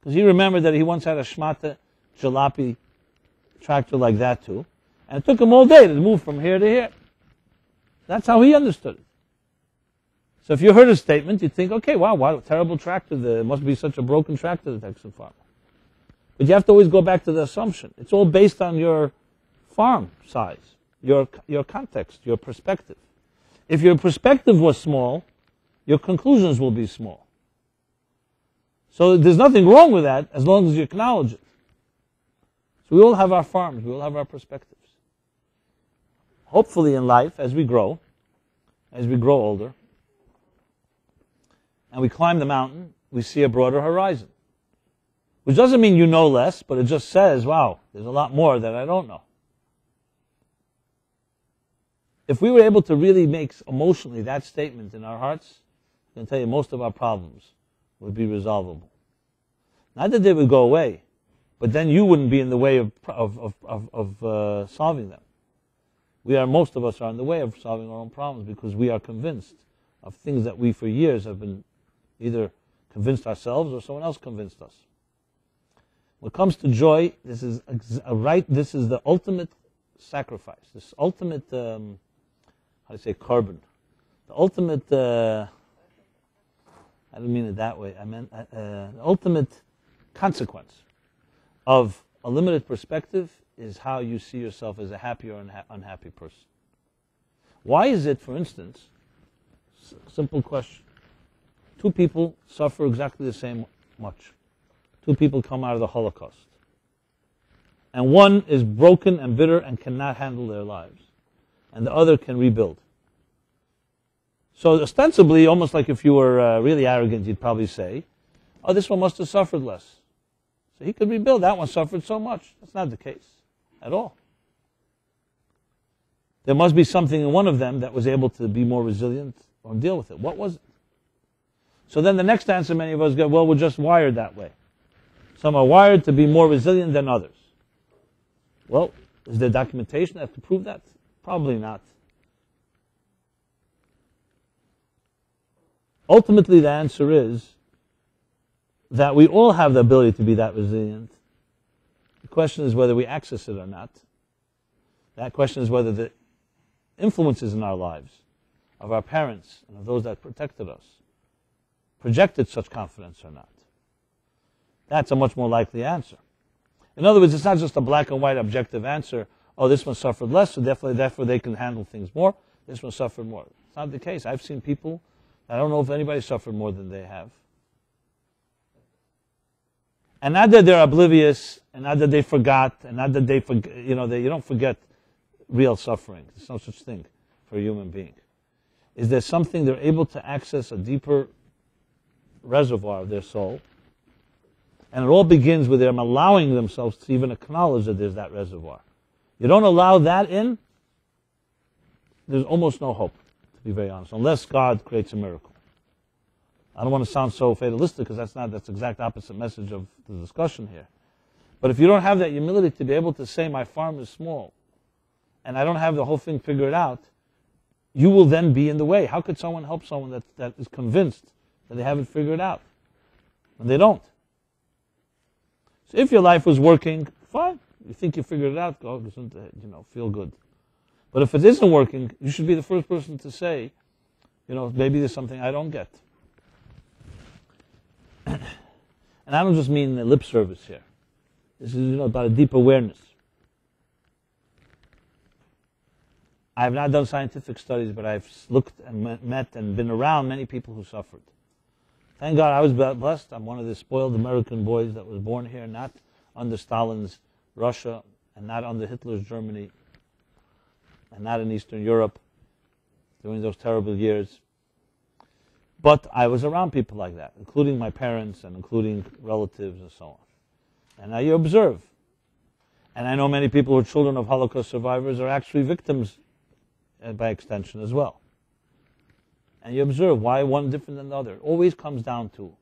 Speaker 1: Because he remembered that he once had a Shmata jalopy tractor like that too. And it took him all day to move from here to here. That's how he understood it. So if you heard a statement, you'd think, okay, wow, what a terrible tractor. There must be such a broken tractor, the Texan farmer. But you have to always go back to the assumption. It's all based on your farm size, your context, your perspective. If your perspective was small, your conclusions will be small. So there's nothing wrong with that as long as you acknowledge it. So we all have our farms, we all have our perspectives. Hopefully in life, as we grow older, and we climb the mountain, we see a broader horizon. Which doesn't mean you know less, but it just says, wow, there's a lot more that I don't know. If we were able to really make emotionally that statement in our hearts, I can tell you most of our problems would be resolvable. Not that they would go away, but then you wouldn't be in the way of solving them. Most of us are in the way of solving our own problems because we are convinced of things that we for years have been either convinced ourselves or someone else convinced us. When it comes to joy, this is the ultimate sacrifice, this ultimate, carbon. The ultimate, I didn't mean it that way, I meant the ultimate consequence of a limited perspective is how you see yourself as a happy or unhappy person. Why is it, for instance, simple question, two people suffer exactly the same much. Two people come out of the Holocaust. And one is broken and bitter and cannot handle their lives. And the other can rebuild. So ostensibly, almost like if you were really arrogant, you'd probably say, oh, this one must have suffered less. So he could rebuild. That one suffered so much. That's not the case at all. There must be something in one of them that was able to be more resilient or deal with it. What was it? So then the next answer many of us get, well, we're just wired that way. Some are wired to be more resilient than others. Well, is there documentation that can prove that? Probably not. Ultimately, the answer is that we all have the ability to be that resilient. The question is whether we access it or not. That question is whether the influences in our lives, of our parents and of those that protected us, projected such confidence or not. That's a much more likely answer. In other words, it's not just a black and white objective answer, oh, this one suffered less, so therefore they can handle things more, this one suffered more. It's not the case. I've seen people, I don't know if anybody suffered more than they have. And not that they're oblivious, and not that they forgot, and not that you don't forget real suffering. There's no such thing for a human being. Is there something they're able to access a deeper reservoir of their soul? And it all begins with them allowing themselves to even acknowledge that there's that reservoir. You don't allow that in, there's almost no hope, to be very honest, unless God creates a miracle. I don't want to sound so fatalistic because that's the exact opposite message of the discussion here. But if you don't have that humility to be able to say my farm is small and I don't have the whole thing figured out, you will then be in the way. How could someone help someone that is convinced that they haven't figured out? And they don't. So if your life was working, fine. You think you figured it out, go, feel good. But if it isn't working, you should be the first person to say, maybe there's something I don't get. And I don't just mean lip service here. This is, about a deep awareness. I have not done scientific studies, but I've looked and met and been around many people who suffered. Thank God I was blessed. I'm one of the spoiled American boys that was born here, not under Stalin's Russia, and not under Hitler's Germany, and not in Eastern Europe during those terrible years. But I was around people like that, including my parents and including relatives and so on. And now you observe. And I know many people who are children of Holocaust survivors are actually victims by extension as well. And you observe why one different than the other. It always comes down to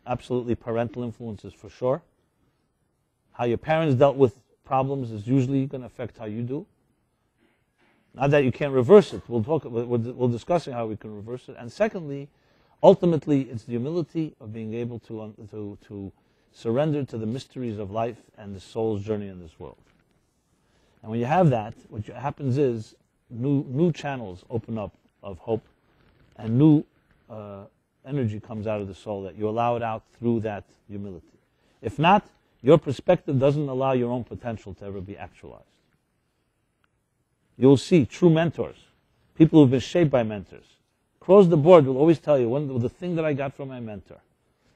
Speaker 1: absolutely parental influences for sure. How your parents dealt with problems is usually going to affect how you do. Not that you can't reverse it. We're discussing how we can reverse it. And secondly, ultimately, it's the humility of being able to surrender to the mysteries of life and the soul's journey in this world. And when you have that, what happens is new channels open up of hope, and new energy comes out of the soul that you allow it out through that humility. If not, your perspective doesn't allow your own potential to ever be actualized. You'll see true mentors, people who've been shaped by mentors. Across the board will always tell you, the thing that I got from my mentor,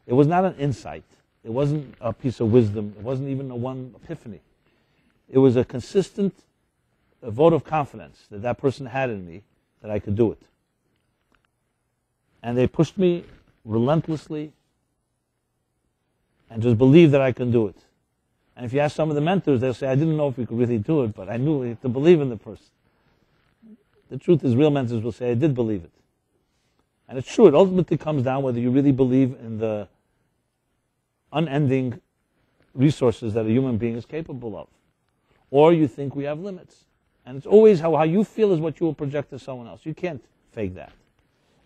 Speaker 1: it was not an insight. It wasn't a piece of wisdom. It wasn't even a one epiphany. It was a consistent vote of confidence that person had in me that I could do it. And they pushed me relentlessly and just believed that I can do it. And if you ask some of the mentors, they'll say, I didn't know if we could really do it, but I knew we had to believe in the person. The truth is, real mentors will say, I did believe it. And it's true, it ultimately comes down whether you really believe in the unending resources that a human being is capable of. Or you think we have limits. And it's always how you feel is what you will project to someone else. You can't fake that.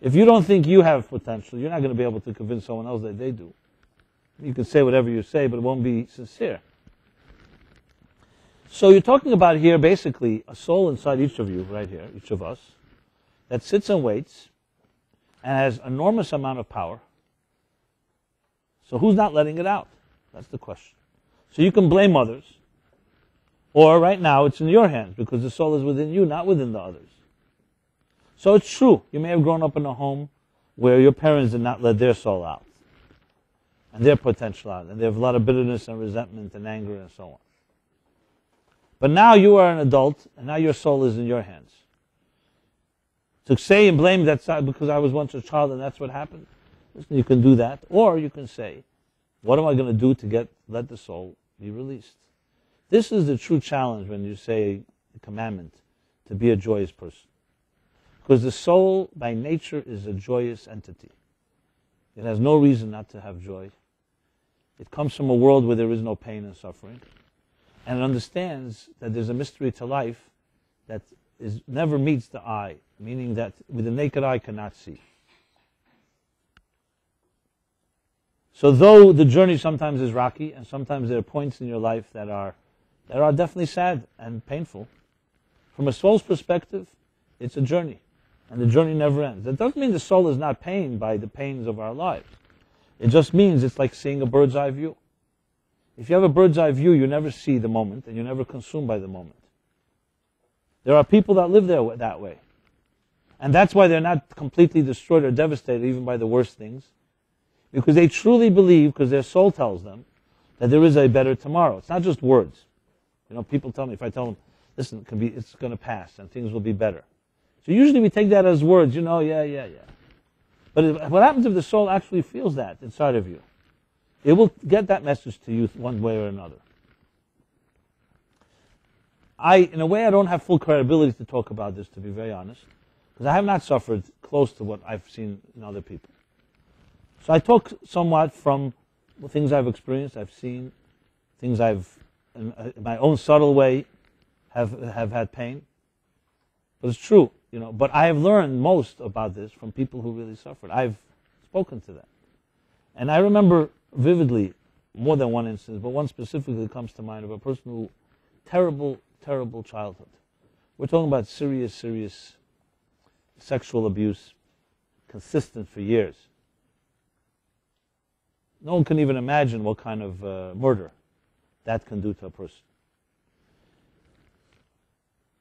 Speaker 1: If you don't think you have potential, you're not going to be able to convince someone else that they do. You can say whatever you say, but it won't be sincere. So you're talking about here basically a soul inside each of you, right here, each of us, that sits and waits and has enormous amount of power. So who's not letting it out? That's the question. So you can blame others, or right now it's in your hands because the soul is within you, not within the others. So it's true. You may have grown up in a home where your parents did not let their soul out and their potential out, and they have a lot of bitterness and resentment and anger and so on. But now you are an adult, and now your soul is in your hands. To say and blame that because I was once a child and that's what happened, listen, you can do that. Or you can say, what am I going to do to let the soul be released? This is the true challenge when you say the commandment to be a joyous person. Because the soul by nature is a joyous entity. It has no reason not to have joy. It comes from a world where there is no pain and suffering. And it understands that there's a mystery to life that never meets the eye, meaning that with the naked eye cannot see. So though the journey sometimes is rocky, and sometimes there are points in your life that are definitely sad and painful, from a soul's perspective, it's a journey. And the journey never ends. That doesn't mean the soul is not pained by the pains of our lives. It just means it's like seeing a bird's eye view. If you have a bird's eye view, you never see the moment, and you're never consumed by the moment. There are people that live there that way. And that's why they're not completely destroyed or devastated even by the worst things. Because they truly believe, because their soul tells them, that there is a better tomorrow. It's not just words. You know, people tell me, if I tell them, listen, it's going to pass, and things will be better. So usually we take that as words, yeah. But what happens if the soul actually feels that inside of you? It will get that message to you one way or another. In a way, I don't have full credibility to talk about this, to be very honest, because I have not suffered close to what I've seen in other people. So I talk somewhat from things I've experienced, I've seen, things I've, in my own subtle way, have had pain. But it's true, But I have learned most about this from people who really suffered. I've spoken to them. And I remember vividly, more than one instance, but one specifically comes to mind of a person who, terrible childhood. We're talking about serious sexual abuse, consistent for years. No one can even imagine what kind of murder that can do to a person.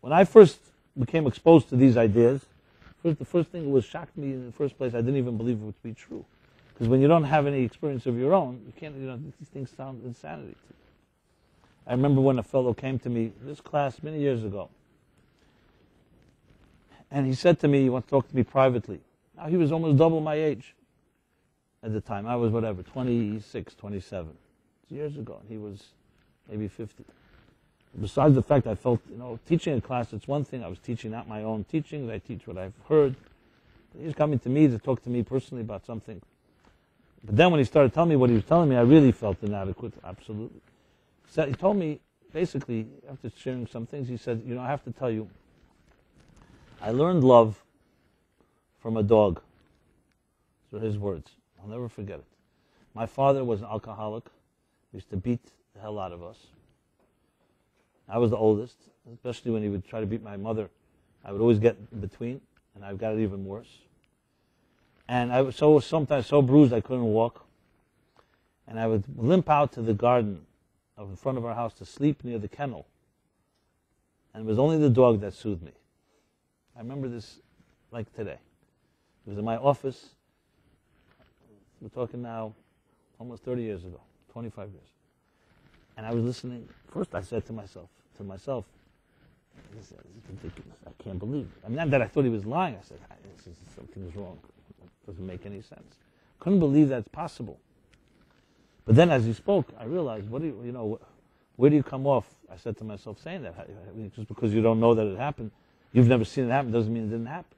Speaker 1: When I first became exposed to these ideas, the first thing that was shocked me in the first place, I didn't even believe it to be true. Because when you don't have any experience of your own, you can't, these things sound insanity to you. I remember when a fellow came to me, this class many years ago, and he said to me, he wanted to talk to me privately. Now he was almost double my age at the time. I was 26, 27. Years ago, and he was maybe 50. Besides the fact I felt, teaching a class, it's one thing. I was teaching not my own teachings. I teach what I've heard. He was coming to me to talk to me personally about something. But then when he started telling me what he was telling me, I really felt inadequate, absolutely. So he told me, basically, after sharing some things, he said, I have to tell you, I learned love from a dog. Those are his words. I'll never forget it. My father was an alcoholic. He used to beat the hell out of us. I was the oldest, especially when he would try to beat my mother. I would always get in between, and I got it even worse. And I was sometimes so bruised I couldn't walk. And I would limp out to the garden in front of our house to sleep near the kennel. And it was only the dog that soothed me. I remember this like today. It was in my office. We're talking now almost 30 years ago, 25 years. And I was listening. First I said to myself, this is ridiculous. I can't believe it. I mean, not that I thought he was lying. I said, something's wrong. It doesn't make any sense. Couldn't believe that's possible. But then as he spoke, I realized, where do you come off? I said to myself, saying that. Just because you don't know that it happened, you've never seen it happen, doesn't mean it didn't happen.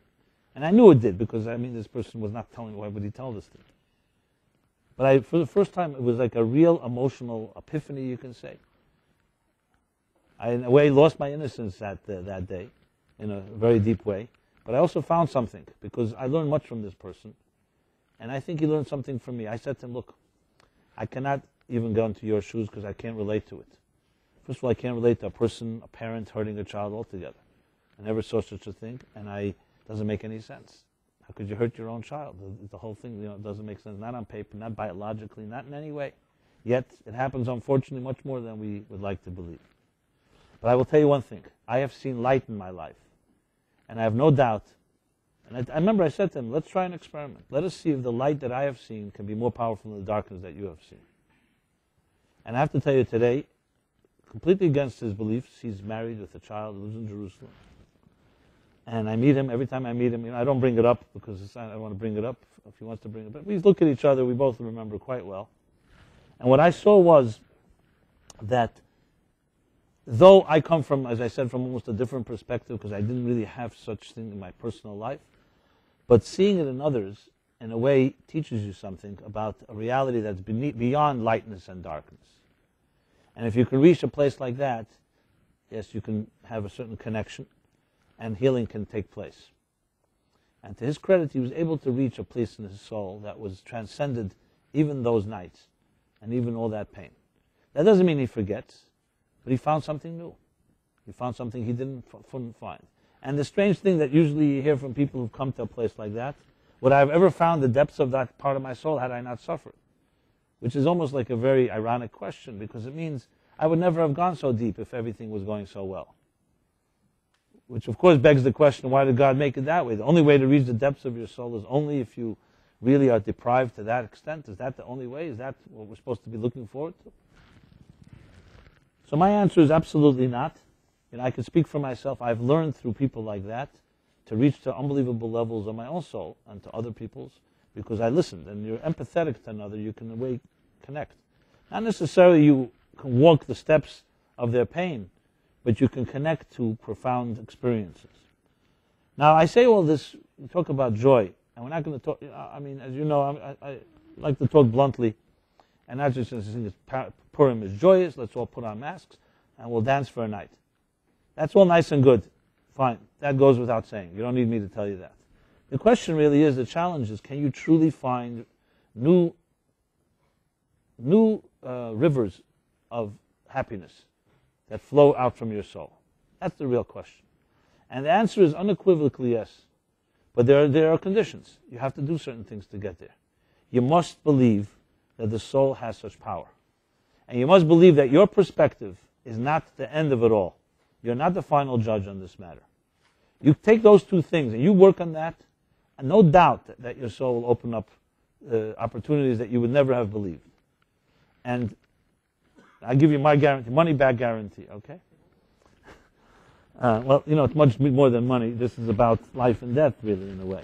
Speaker 1: And I knew it did, because, this person was not telling me, why would he tell this to me? But for the first time, it was like a real emotional epiphany, you can say. I, in a way, lost my innocence that day, in a very deep way. But I also found something, because I learned much from this person. And I think he learned something from me. I said to him, look, I cannot even go into your shoes because I can't relate to it. First of all, I can't relate to a parent hurting a child altogether. I never saw such a thing, and it doesn't make any sense. How could you hurt your own child? The whole thing, doesn't make sense. Not on paper, not biologically, not in any way. Yet, it happens, unfortunately, much more than we would like to believe. But I will tell you one thing. I have seen light in my life. And I have no doubt. And I remember I said to him, let's try an experiment. Let us see if the light that I have seen can be more powerful than the darkness that you have seen. And I have to tell you today, completely against his beliefs, he's married with a child, lives in Jerusalem. And I meet him, every time I meet him, I don't bring it up because I don't want to bring it up if he wants to bring it up. But we look at each other, we both remember quite well. And what I saw was that though I come from, as I said, from almost a different perspective because I didn't really have such thing in my personal life, but seeing it in others, in a way, teaches you something about a reality that's beyond lightness and darkness. And if you can reach a place like that, yes, you can have a certain connection, and healing can take place. And to his credit, he was able to reach a place in his soul that was transcended even those nights, and even all that pain. That doesn't mean he forgets, but he found something new. He found something he didn't find. And the strange thing that usually you hear from people who've come to a place like that, would I have ever found the depths of that part of my soul had I not suffered? Which is almost like a very ironic question, because it means I would never have gone so deep if everything was going so well. Which of course begs the question, why did God make it that way? The only way to reach the depths of your soul is only if you really are deprived to that extent. Is that the only way? Is that what we're supposed to be looking forward to? So my answer is absolutely not. I can speak for myself. I've learned through people like that to reach to unbelievable levels of my own soul and to other people's, because I listened. And you're empathetic to another, you can in a way connect. Not necessarily you can walk the steps of their pain, but you can connect to profound experiences. Now, I say all this, we talk about joy, and we're not going to talk, as you know, I like to talk bluntly, and not just saying Purim is joyous, let's all put on masks, and we'll dance for a night. That's all nice and good. Fine. That goes without saying. You don't need me to tell you that. The question really is, the challenge is, can you truly find new rivers of happiness that flow out from your soul? That's the real question. And the answer is unequivocally yes. But there are conditions. You have to do certain things to get there. You must believe that the soul has such power. And you must believe that your perspective is not the end of it all. You're not the final judge on this matter. You take those two things and you work on that, and no doubt that your soul will open up opportunities that you would never have believed. And I give you my guarantee, money back guarantee, okay? It's much more than money. This is about life and death, really, in a way.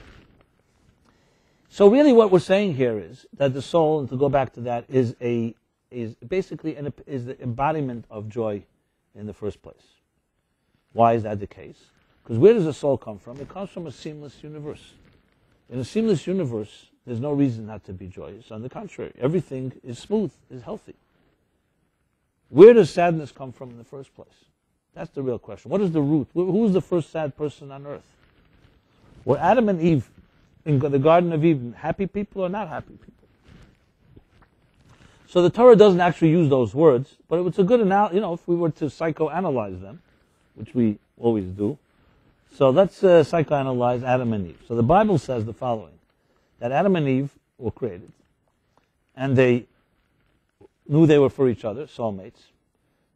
Speaker 1: So really what we're saying here is that the soul, and to go back to that, is basically the embodiment of joy in the first place. Why is that the case? Because where does the soul come from? It comes from a seamless universe. In a seamless universe, there's no reason not to be joyous. On the contrary, everything is smooth, is healthy. Where does sadness come from in the first place? That's the real question. What is the root? Who's the first sad person on earth? Were Adam and Eve in the Garden of Eden happy people or not happy people? So the Torah doesn't actually use those words, but it's a good analogy, if we were to psychoanalyze them, which we always do. So let's psychoanalyze Adam and Eve. So the Bible says the following, that Adam and Eve were created, and they knew they were for each other, soulmates.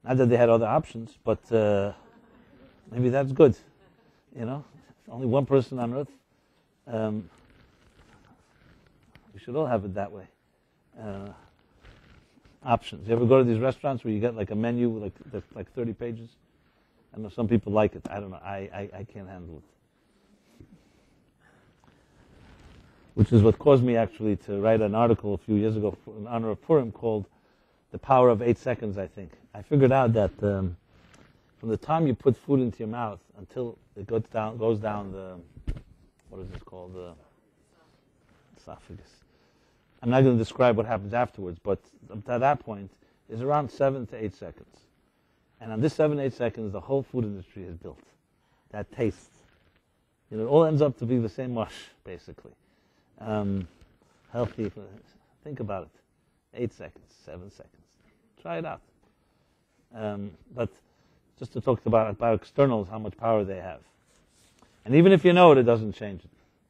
Speaker 1: Not that they had other options, but maybe that's good. Only one person on earth. We should all have it that way. Options. You ever go to these restaurants where you get like a menu like 30 pages? I know some people like it. I don't know. I can't handle it. Which is what caused me actually to write an article a few years ago in honor of Purim called The Power of 8 Seconds, I think. I figured out that from the time you put food into your mouth until it goes down the, what is this called? The esophagus. I'm not going to describe what happens afterwards, but at that point is around 7 to 8 seconds. And on this 7 to 8 seconds, the whole food industry is built. That taste. It all ends up to be the same mush, basically. Healthy. Think about it. 8 seconds, 7 seconds. Try it out. But just to talk about externals, how much power they have. And even if you know it, it doesn't change it.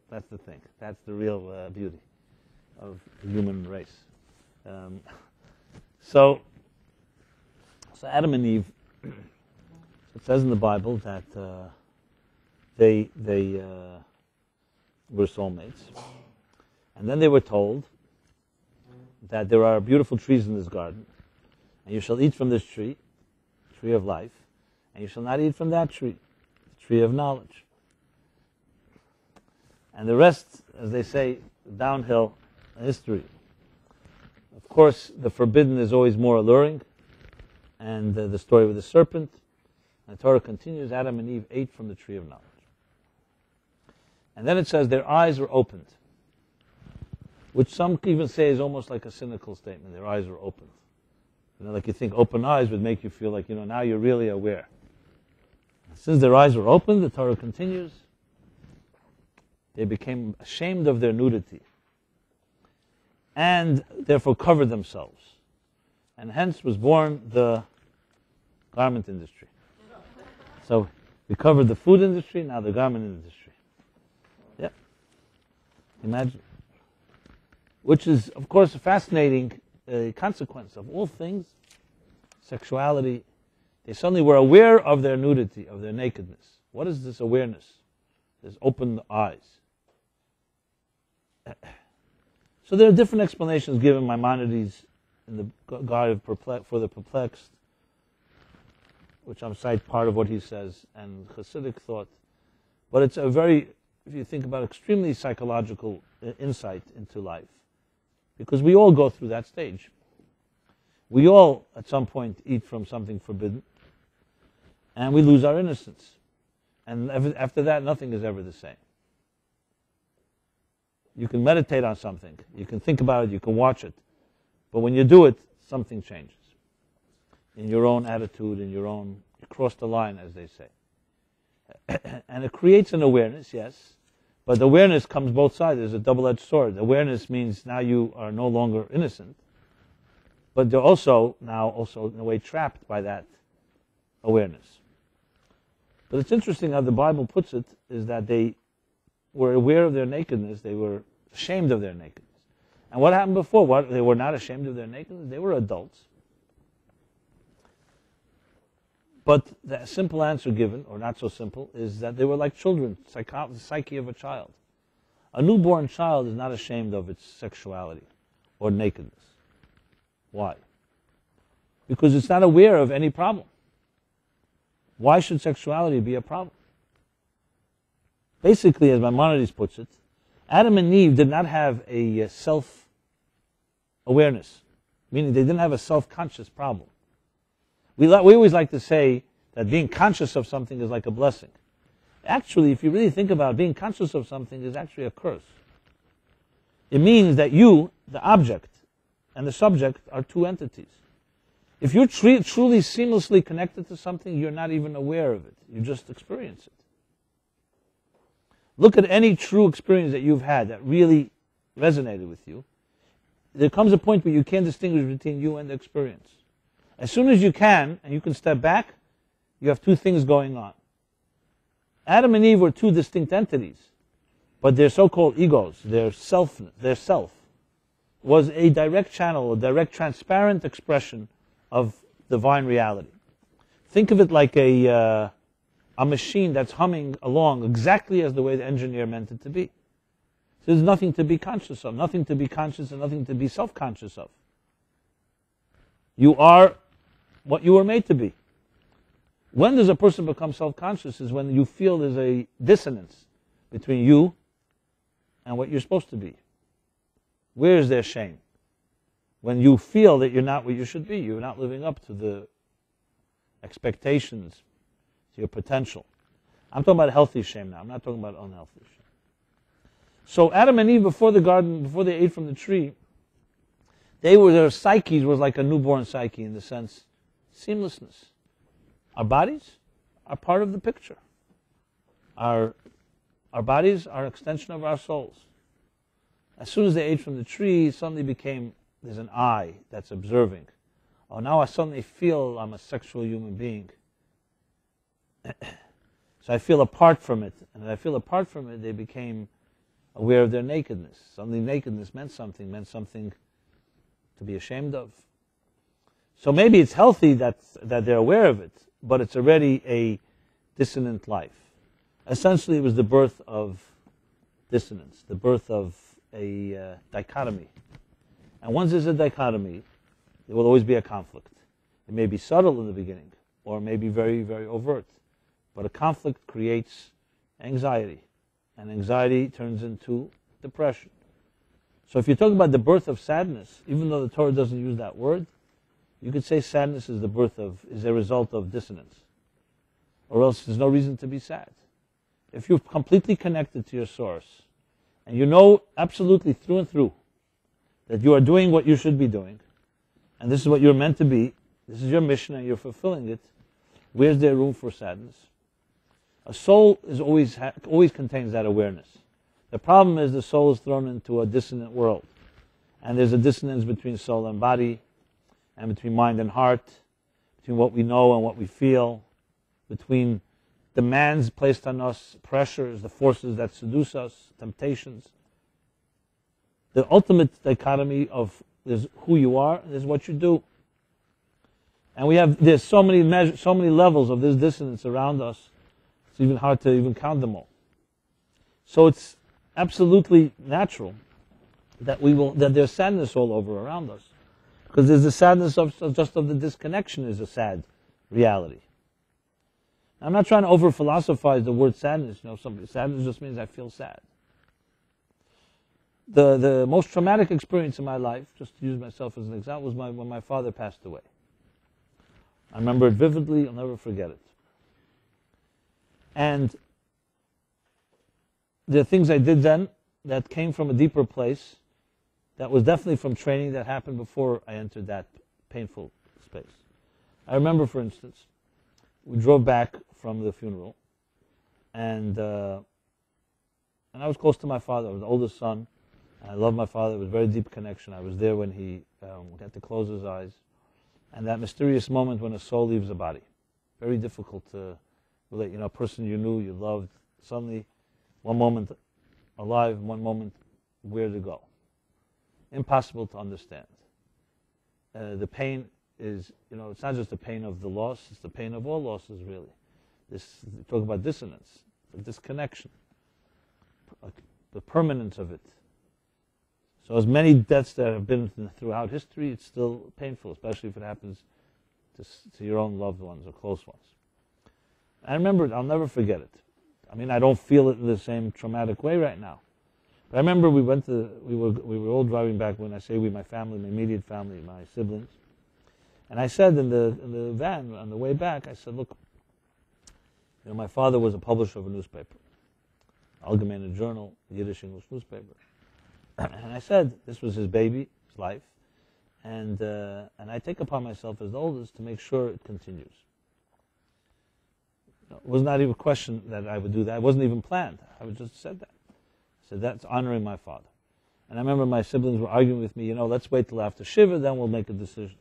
Speaker 1: That's the thing. That's the real beauty of the human race. So Adam and Eve, it says in the Bible that they were soulmates. And then they were told that there are beautiful trees in this garden, and you shall eat from this tree, tree of life, and you shall not eat from that tree, the tree of knowledge. And the rest, as they say, downhill history. Of course, the forbidden is always more alluring, and the story with the serpent. And the Torah continues, Adam and Eve ate from the tree of knowledge. And then it says their eyes were opened, which some even say is almost like a cynical statement. Their eyes were opened. Like you think open eyes would make you feel like, now you're really aware. Since their eyes were opened, the Torah continues, they became ashamed of their nudity and therefore covered themselves. And hence was born the garment industry. So we covered the food industry, now the garment industry. Yeah. Imagine. Which is, of course, a fascinating consequence of all things. Sexuality. They suddenly were aware of their nudity, of their nakedness. What is this awareness? This open eyes. So there are different explanations given Maimonides in the Guide for the Perplexed, which I cite part of what he says, and Hasidic thought. But it's a very, if you think about it, extremely psychological insight into life. Because we all go through that stage. We all, at some point, eat from something forbidden, and we lose our innocence. And after that, nothing is ever the same. You can meditate on something, you can think about it, you can watch it, but when you do it, something changes. In your own attitude, in your own, you cross the line, as they say. And it creates an awareness, yes, but the awareness comes both sides. There's a double-edged sword. Awareness means now you are no longer innocent, but they're also now in a way trapped by that awareness. But it's interesting how the Bible puts it, is that they were aware of their nakedness, they were ashamed of their nakedness. And what happened before? They were not ashamed of their nakedness, they were adults. But the simple answer given, or not so simple, is that they were like children, the psyche of a child. A newborn child is not ashamed of its sexuality or nakedness. Why? Because it's not aware of any problem. Why should sexuality be a problem? Basically, as Maimonides puts it, Adam and Eve did not have a self-awareness, meaning they didn't have a self-conscious problem. We always like to say that being conscious of something is like a blessing. Actually, if you really think about it, being conscious of something is actually a curse. It means that you, the object, and the subject are two entities. If you're truly seamlessly connected to something, you're not even aware of it. You just experience it. Look at any true experience that you've had that really resonated with you. There comes a point where you can't distinguish between you and the experience. As soon as you can, and you can step back, you have two things going on. Adam and Eve were two distinct entities, but their so-called egos, their self, was a direct channel, a direct transparent expression of divine reality. Think of it like a machine that's humming along exactly as the way the engineer meant it to be. So there's nothing to be conscious of, nothing to be conscious and nothing to be self-conscious of. You are what you were made to be. When does a person become self-conscious is when you feel there's a dissonance between you and what you're supposed to be. Where is their shame? When you feel that you're not what you should be, you're not living up to the expectations, to your potential. I'm talking about healthy shame now. I'm not talking about unhealthy shame. So Adam and Eve, before the garden, before they ate from the tree, their psyches was like a newborn psyche in the sense, seamlessness. Our bodies are part of the picture. Our bodies are an extension of our souls. As soon as they ate from the tree, suddenly there's an I that's observing. Oh, now I suddenly feel I'm a sexual human being. So I feel apart from it. And as I feel apart from it, they became aware of their nakedness. Suddenly nakedness meant something to be ashamed of. So maybe it's healthy that they're aware of it, but it's already a dissonant life. Essentially, it was the birth of dissonance, the birth of a dichotomy. And once there's a dichotomy, there will always be a conflict. It may be subtle in the beginning, or it may be very, very overt. But a conflict creates anxiety, and anxiety turns into depression. So if you're talking about the birth of sadness, even though the Torah doesn't use that word, you could say sadness is a result of dissonance. Or else there's no reason to be sad. If you're completely connected to your source, and you know absolutely through and through that you are doing what you should be doing, and this is what you're meant to be, this is your mission and you're fulfilling it, where's there room for sadness? A soul is always contains that awareness. The problem is the soul is thrown into a dissonant world. And there's a dissonance between soul and body, and between mind and heart, between what we know and what we feel, between demands placed on us, pressures, the forces that seduce us, temptations. The ultimate dichotomy of there's who you are, and there's what you do. And there's so many levels of this dissonance around us, it's even hard to even count them all. So it's absolutely natural that there's sadness all over around us. Because there's the sadness of the disconnection is a sad reality. I'm not trying to over-philosophize the word sadness. Sadness just means I feel sad. The most traumatic experience in my life, just to use myself as an example, was when my father passed away. I remember it vividly. I'll never forget it. And there are things I did then that came from a deeper place, that was definitely from training that happened before I entered that painful space. I remember, for instance, we drove back from the funeral, and I was close to my father. I was the oldest son. I loved my father. It was a very deep connection. I was there when he had to close his eyes. And that mysterious moment when a soul leaves a body. Very difficult to relate. A person you knew, you loved, suddenly, one moment alive, one moment where to go. Impossible to understand. The pain is, it's not just the pain of the loss, it's the pain of all losses, really. Talk about dissonance, the disconnection, the permanence of it. So as many deaths that have been throughout history, it's still painful, especially if it happens to your own loved ones or close ones. I remember it, I'll never forget it. I don't feel it in the same traumatic way right now. But I remember we were all driving back. When I say we, my family, my immediate family, my siblings. And I said in the van on the way back, I said, look, my father was a publisher of a newspaper, Allgemeine Journal, Yiddish English newspaper. And I said, this was his baby, his life, and I take upon myself as the oldest to make sure it continues. It was not even a question that I would do that. It wasn't even planned. I just said that. I said, that's honoring my father. And I remember my siblings were arguing with me, let's wait till after Shiva, then we'll make a decision.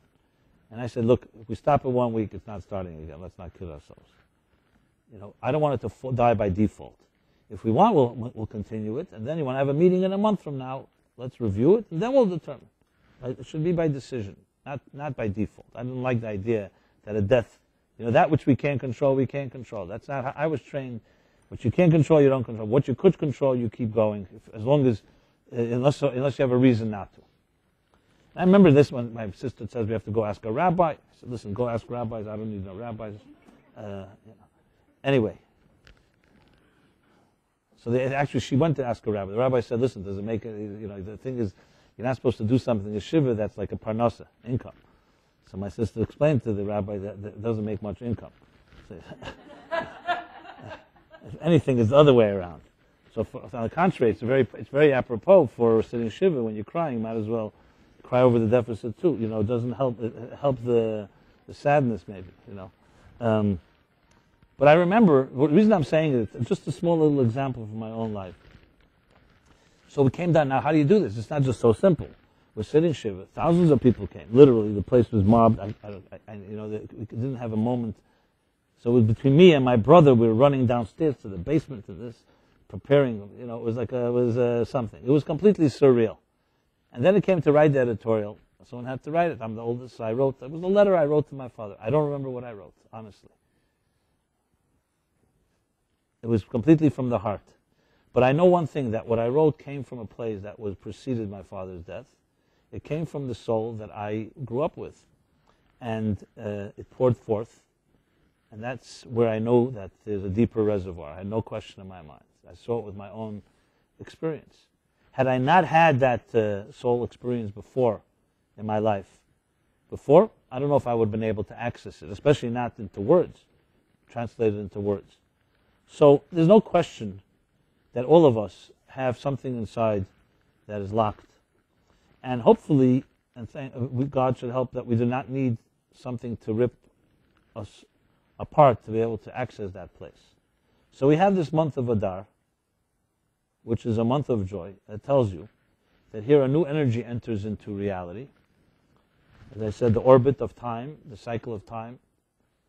Speaker 1: And I said, look, if we stop it 1 week, it's not starting again. Let's not kid ourselves. I don't want it to die by default. If we want, we'll continue it. And then you want to have a meeting in a month from now, let's review it, and then we'll determine. It should be by decision, not by default. I didn't like the idea that a death, that which we can't control, we can't control. That's not how I was trained. What you can't control, you don't control. What you could control, you keep going, unless you have a reason not to. I remember this when my sister says we have to go ask a rabbi. I said, listen, go ask rabbis. I don't need no rabbis. Anyway. So actually, she went to ask a rabbi. The rabbi said, listen, does it make it, the thing is, you're not supposed to do something, a shiva, that's like a parnasa, income. So my sister explained to the rabbi that it doesn't make much income. So, if anything, it's the other way around. So on the contrary, it's very apropos for sitting shiva when you're crying. You might as well cry over the deficit too. It doesn't help. It helps the sadness maybe. But I remember the reason I'm saying it. Just a small little example from my own life. So we came down. Now, how do you do this? It's not just so simple. We're sitting shiva. Thousands of people came. Literally, the place was mobbed. We didn't have a moment. So it was between me and my brother. We were running downstairs to the basement to this, preparing. It was something. It was completely surreal. And then it came to write the editorial. Someone had to write it. I'm the oldest, so I wrote. It was a letter I wrote to my father. I don't remember what I wrote, honestly. It was completely from the heart. But I know one thing, that what I wrote came from a place that was preceded my father's death. It came from the soul that I grew up with. And it poured forth. And that's where I know that there's a deeper reservoir. I had no question in my mind. I saw it with my own experience. Had I not had that soul experience before in my life, I don't know if I would have been able to access it, especially not into words, translated into words. So there's no question that all of us have something inside that is locked. And hopefully, God should help that we do not need something to rip us apart to be able to access that place. So we have this month of Adar, which is a month of joy, that tells you that here a new energy enters into reality. As I said, the orbit of time, the cycle of time,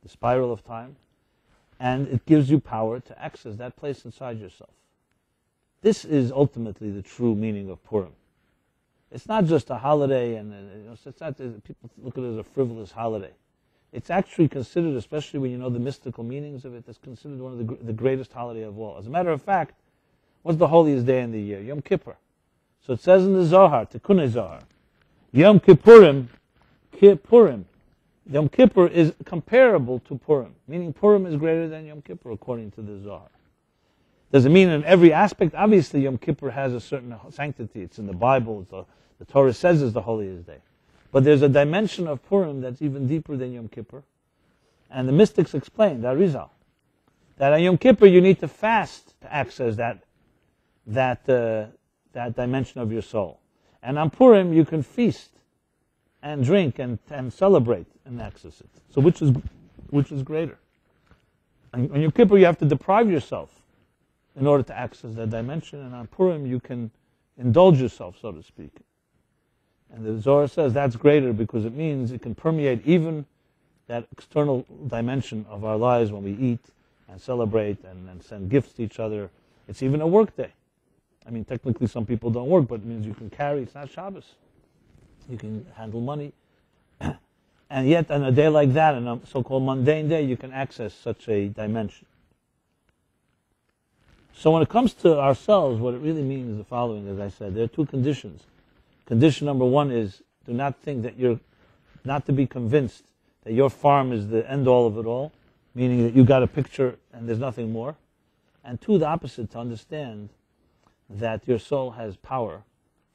Speaker 1: the spiral of time, and it gives you power to access that place inside yourself. This is ultimately the true meaning of Purim. It's not just a holiday, and it's not people look at it as a frivolous holiday. It's actually considered, especially when you know the mystical meanings of it, it's considered one of the greatest holiday of all. As a matter of fact, what's the holiest day in the year? Yom Kippur. So it says in the Zohar, Tikkun Zohar, Yom Kippurim, Kippurim. Yom Kippur is comparable to Purim, meaning Purim is greater than Yom Kippur according to the Zohar. Does it mean in every aspect? Obviously, Yom Kippur has a certain sanctity. It's in the Bible. The Torah says it's the holiest day. But there's a dimension of Purim that's even deeper than Yom Kippur. And the mystics explain, the Arizal, that on Yom Kippur you need to fast to access that dimension of your soul. And on Purim you can feast and drink and celebrate and access it. So which is greater? On Yom Kippur you have to deprive yourself in order to access that dimension, and on Purim you can indulge yourself, so to speak. And the Zohar says that's greater because it means it can permeate even that external dimension of our lives when we eat and celebrate and send gifts to each other. It's even a work day. I mean, technically some people don't work, but it means you can carry, it's not Shabbos. You can handle money. And yet on a day like that, on a so-called mundane day, you can access such a dimension. So when it comes to ourselves, what it really means is the following, as I said. There are two conditions. Condition number one is, do not think that not to be convinced that your farm is the end-all of it all, meaning that you got a picture and there's nothing more. And two, the opposite, to understand that your soul has power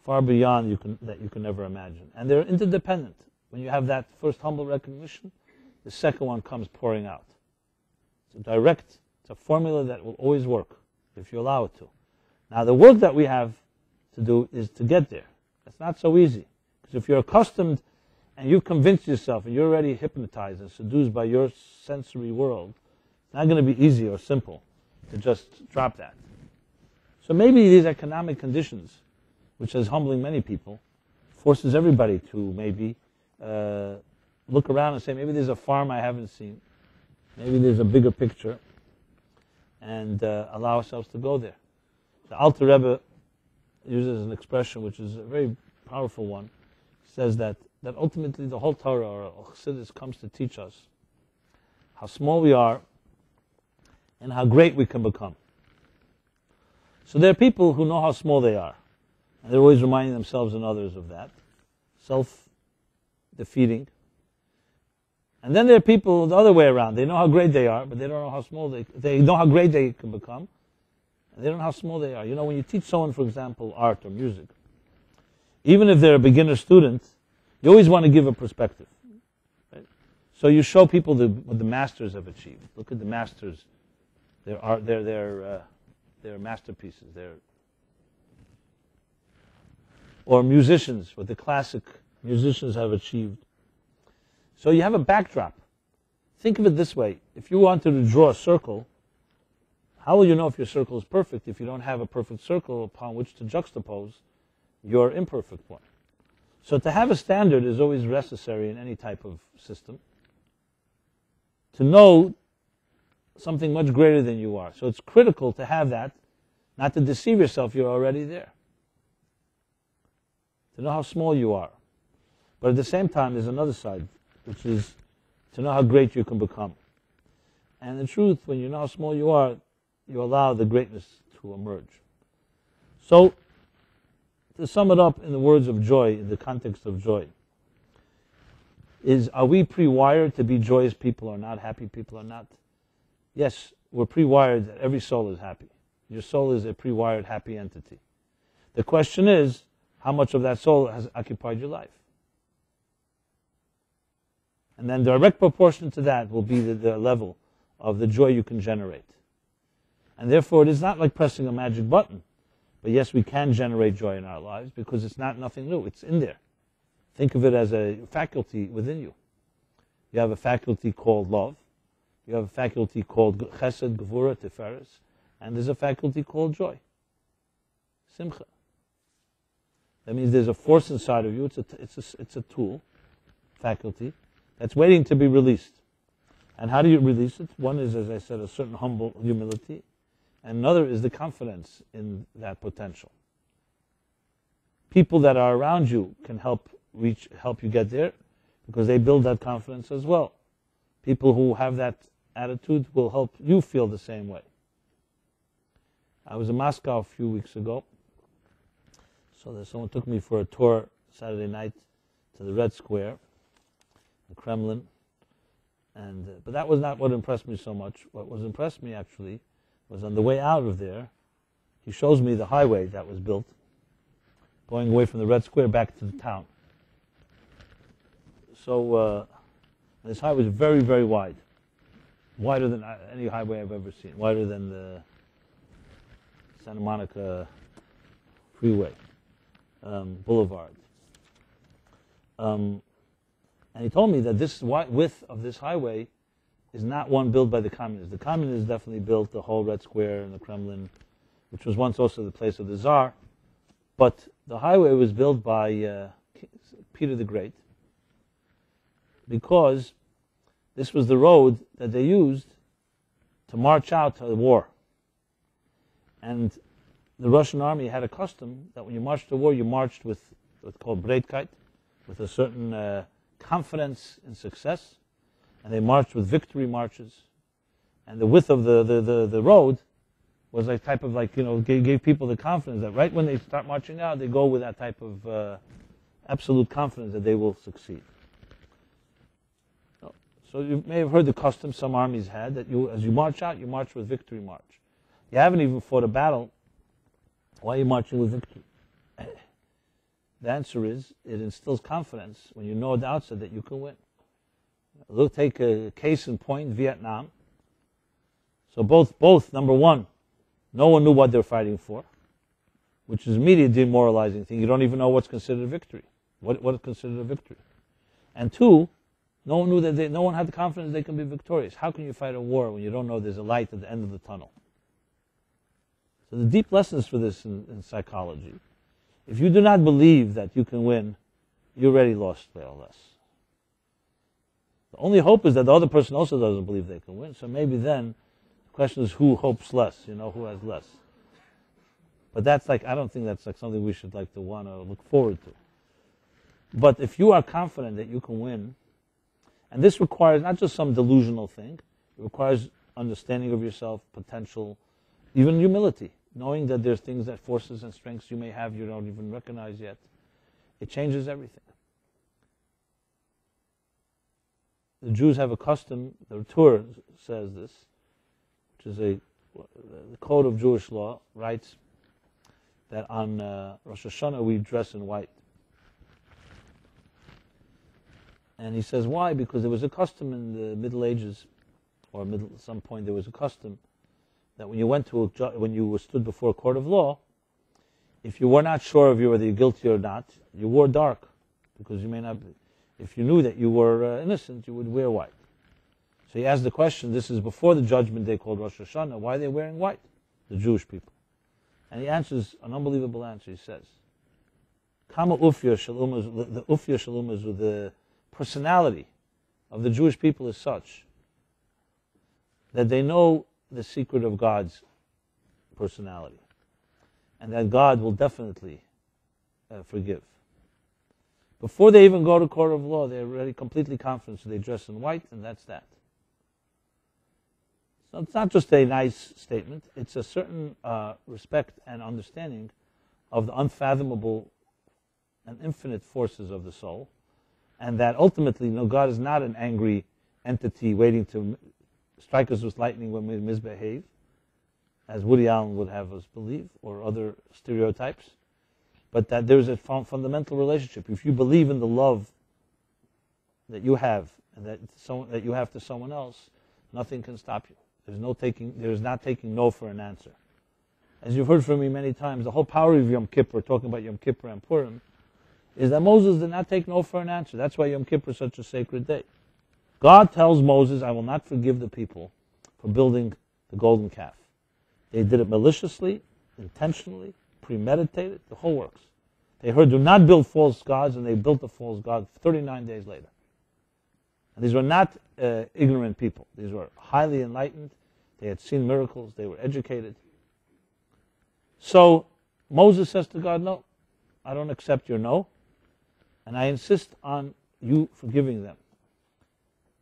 Speaker 1: far beyond that you can never imagine. And they're interdependent. When you have that first humble recognition, the second one comes pouring out. It's a formula that will always work if you allow it to. Now the work that we have to do is to get there. It's not so easy. Because if you're accustomed and you've convinced yourself and you're already hypnotized and seduced by your sensory world, it's not going to be easy or simple to just drop that. So maybe these economic conditions, which is humbling many people, forces everybody to maybe look around and say, maybe there's a farm I haven't seen. Maybe there's a bigger picture. And allow ourselves to go there. The Alter Rebbe uses an expression which is a very powerful one. He says that ultimately the whole Torah or Chassidus comes to teach us how small we are and how great we can become. So there are people who know how small they are. And they're always reminding themselves and others of that. Self-defeating. And then there are people the other way around. They know how great they are, but they don't know how small they know how great they can become. And they don't know how small they are. You know, when you teach someone, for example, art or music, even if they're a beginner student, you always want to give a perspective. Right? So you show people what the masters have achieved. Look at the masters. Their art, their masterpieces. Or musicians with the classic musicians have achieved. So you have a backdrop. Think of it this way. If you wanted to draw a circle, how will you know if your circle is perfect if you don't have a perfect circle upon which to juxtapose your imperfect one? So to have a standard is always necessary in any type of system. To know something much greater than you are. So it's critical to have that, not to deceive yourself, you're already there. To know how small you are. But at the same time, there's another side, which is to know how great you can become. And in truth, when you know how small you are, you allow the greatness to emerge. So, to sum it up in the words of joy, in the context of joy, are we pre-wired to be joyous people or not, happy people or not? Yes, we're pre-wired that every soul is happy. Your soul is a pre-wired happy entity. The question is, how much of that soul has occupied your life? And then direct proportion to that will be the level of the joy you can generate. And therefore, it is not like pressing a magic button. But yes, we can generate joy in our lives because it's not nothing new. It's in there. Think of it as a faculty within you. You have a faculty called love. You have a faculty called chesed, gevura, tiferes. And there's a faculty called joy. Simcha. That means there's a force inside of you. It's a tool, faculty, that's waiting to be released. And how do you release it? One is, as I said, a certain humble humility. And another is the confidence in that potential. People that are around you can help you get there because they build that confidence as well. People who have that attitude will help you feel the same way. I was in Moscow a few weeks ago. So someone took me for a tour Saturday night to the Red Square, the Kremlin. But that was not what impressed me so much. What was impressed me actually was on the way out of there, he shows me the highway that was built, going away from the Red Square back to the town. So this highway is very, very wide. Wider than any highway I've ever seen. Wider than the Santa Monica Freeway, Boulevard. And he told me that this width of this highway is not one built by the communists. The communists definitely built the whole Red Square and the Kremlin, which was once also the place of the Tsar. But the highway was built by Peter the Great because this was the road that they used to march out to the war. And the Russian army had a custom that when you marched to war, you marched with what's called breitkeit, with a certain confidence in success. And they marched with victory marches. And the width of the road was a type of gave people the confidence that right when they start marching out, they go with that type of absolute confidence that they will succeed. So you may have heard the custom some armies had that as you march out, you march with victory march. You haven't even fought a battle. Why are you marching with victory? The answer is it instills confidence when you know at the outset that you can win. Look, take a case in point, Vietnam. So both, number one, no one knew what they're fighting for, which is immediate demoralizing thing. You don't even know what's considered a victory. What is considered a victory? And two, no one knew that no one had the confidence they can be victorious. How can you fight a war when you don't know there's a light at the end of the tunnel? So the deep lessons for this in psychology. If you do not believe that you can win, you're already lost, more or less. The only hope is that the other person also doesn't believe they can win. So maybe then the question is who hopes less, who has less. But I don't think that's something we should to want to look forward to. But if you are confident that you can win, and this requires not just some delusional thing, it requires understanding of yourself, potential, even humility, knowing that there's things that forces and strengths you may have you don't even recognize yet. It changes everything. The Jews have a custom, the Torah says this, which is the code of Jewish law, writes that on Rosh Hashanah we dress in white. And he says, why? Because there was a custom in the Middle Ages, or at some point there was a custom, that when you stood before a court of law, if you were not sure of whether you're guilty or not, you wore dark, because you may not be. If you knew that you were innocent, you would wear white. So he asked the question, this is before the judgment day called Rosh Hashanah, why are they wearing white, the Jewish people? And he answers an unbelievable answer. He says, Kama ufya shalom, the ufya shalom is with the personality of the Jewish people is such that they know the secret of God's personality, and that God will definitely forgive. Before they even go to court of law, they're already completely confident, so they dress in white, and that's that. So it's not just a nice statement, it's a certain respect and understanding of the unfathomable and infinite forces of the soul, and that ultimately, God is not an angry entity waiting to strike us with lightning when we misbehave, as Woody Allen would have us believe, or other stereotypes, but that there's a fundamental relationship. If you believe in the love that you have and that you have to someone else, nothing can stop you. There's not taking no for an answer. As you've heard from me many times, the whole power of Yom Kippur, talking about Yom Kippur and Purim, is that Moses did not take no for an answer. That's why Yom Kippur is such a sacred day. God tells Moses, I will not forgive the people for building the golden calf. They did it maliciously, intentionally, premeditated, the whole works. They heard, do not build false gods, and they built a false god 39 days later. And these were not ignorant people. These were highly enlightened. They had seen miracles. They were educated. So Moses says to God, no, I don't accept your no, and I insist on you forgiving them.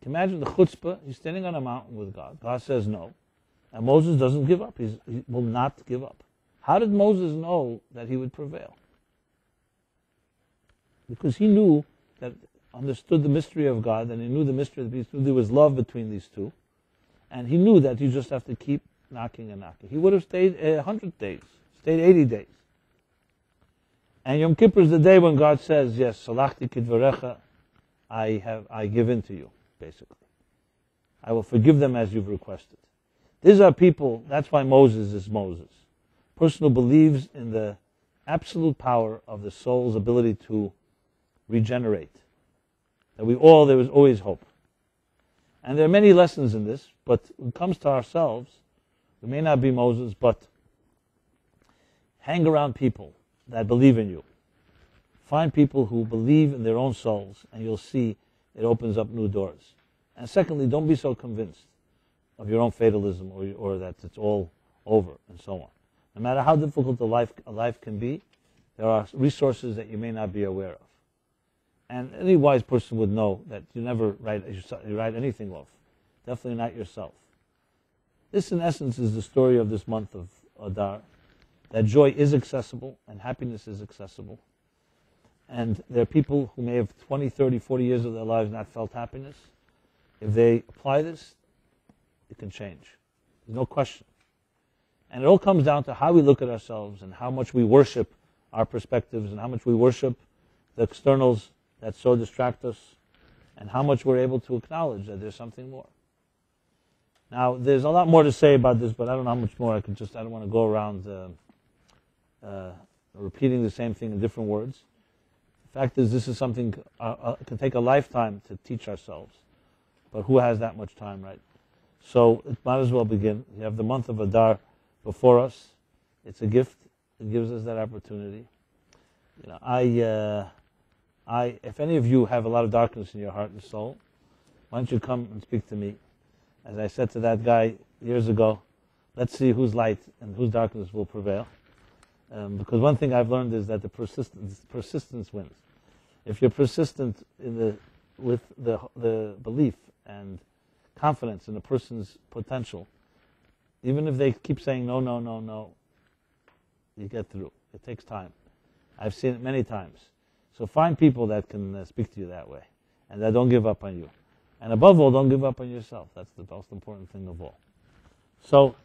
Speaker 1: Imagine the chutzpah, he's standing on a mountain with God. God says no, and Moses doesn't give up. He will not give up. How did Moses know that he would prevail? Because he knew that, understood the mystery of God, and he knew the mystery of the beast, knew there was love between these two, and he knew that you just have to keep knocking and knocking. He would have stayed 100 days, stayed 80 days. And Yom Kippur is the day when God says, yes, salachti kidvarecha, I give in to you, basically. I will forgive them as you've requested. These are people, that's why Moses is Moses. A person who believes in the absolute power of the soul's ability to regenerate. That there is always hope. And there are many lessons in this, but when it comes to ourselves, we may not be Moses, but hang around people that believe in you. Find people who believe in their own souls, and you'll see it opens up new doors. And secondly, don't be so convinced of your own fatalism or that it's all over and so on. No matter how difficult a life can be, there are resources that you may not be aware of. And any wise person would know that you never write anything off. Definitely not yourself. This, in essence, is the story of this month of Adar, that joy is accessible and happiness is accessible. And there are people who may have 20, 30, 40 years of their lives not felt happiness. If they apply this, it can change. There's no question. And it all comes down to how we look at ourselves and how much we worship our perspectives and how much we worship the externals that so distract us and how much we're able to acknowledge that there's something more. Now, there's a lot more to say about this, but I don't know how much more I don't want to go around repeating the same thing in different words. The fact is, this is something it can take a lifetime to teach ourselves, but who has that much time, right? So it might as well begin. You have the month of Adar before us. It's a gift. It gives us that opportunity. If any of you have a lot of darkness in your heart and soul, why don't you come and speak to me? As I said to that guy years ago, let's see whose light and whose darkness will prevail. Because one thing I've learned is that the persistence wins. If you're persistent with the belief and confidence in a person's potential, even if they keep saying no, no, no, no, you get through. It takes time. I've seen it many times. So find people that can speak to you that way and that don't give up on you. And above all, don't give up on yourself. That's the most important thing of all. So,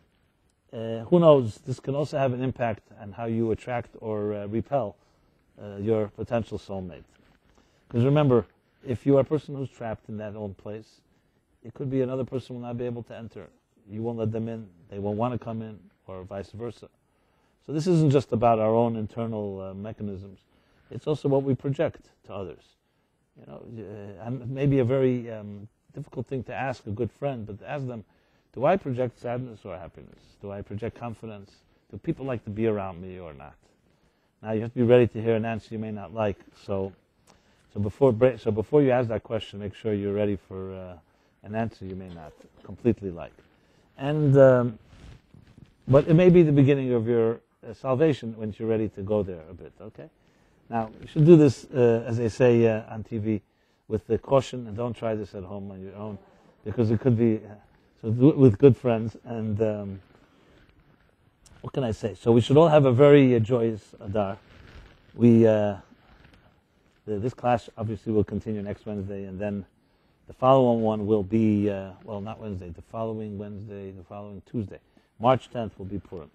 Speaker 1: who knows, this can also have an impact on how you attract or repel your potential soulmate. Because remember, if you are a person who's trapped in that old place, it could be another person will not be able to enter. You won't let them in, they won't want to come in, or vice versa. So this isn't just about our own internal mechanisms. It's also what we project to others. and maybe a very difficult thing to ask a good friend, but ask them, do I project sadness or happiness? Do I project confidence? Do people like to be around me or not? Now you have to be ready to hear an answer you may not like. So before you ask that question, make sure you're ready for an answer you may not completely like. And but it may be the beginning of your salvation when you're ready to go there a bit. Okay. Now you should do this, as they say on TV, with the caution, and don't try this at home on your own, because it could be. So do it with good friends, and what can I say? So we should all have a very joyous Adar. This class obviously will continue next Wednesday, and then the following one will be, not Wednesday, the following Tuesday. March 10th will be Purim.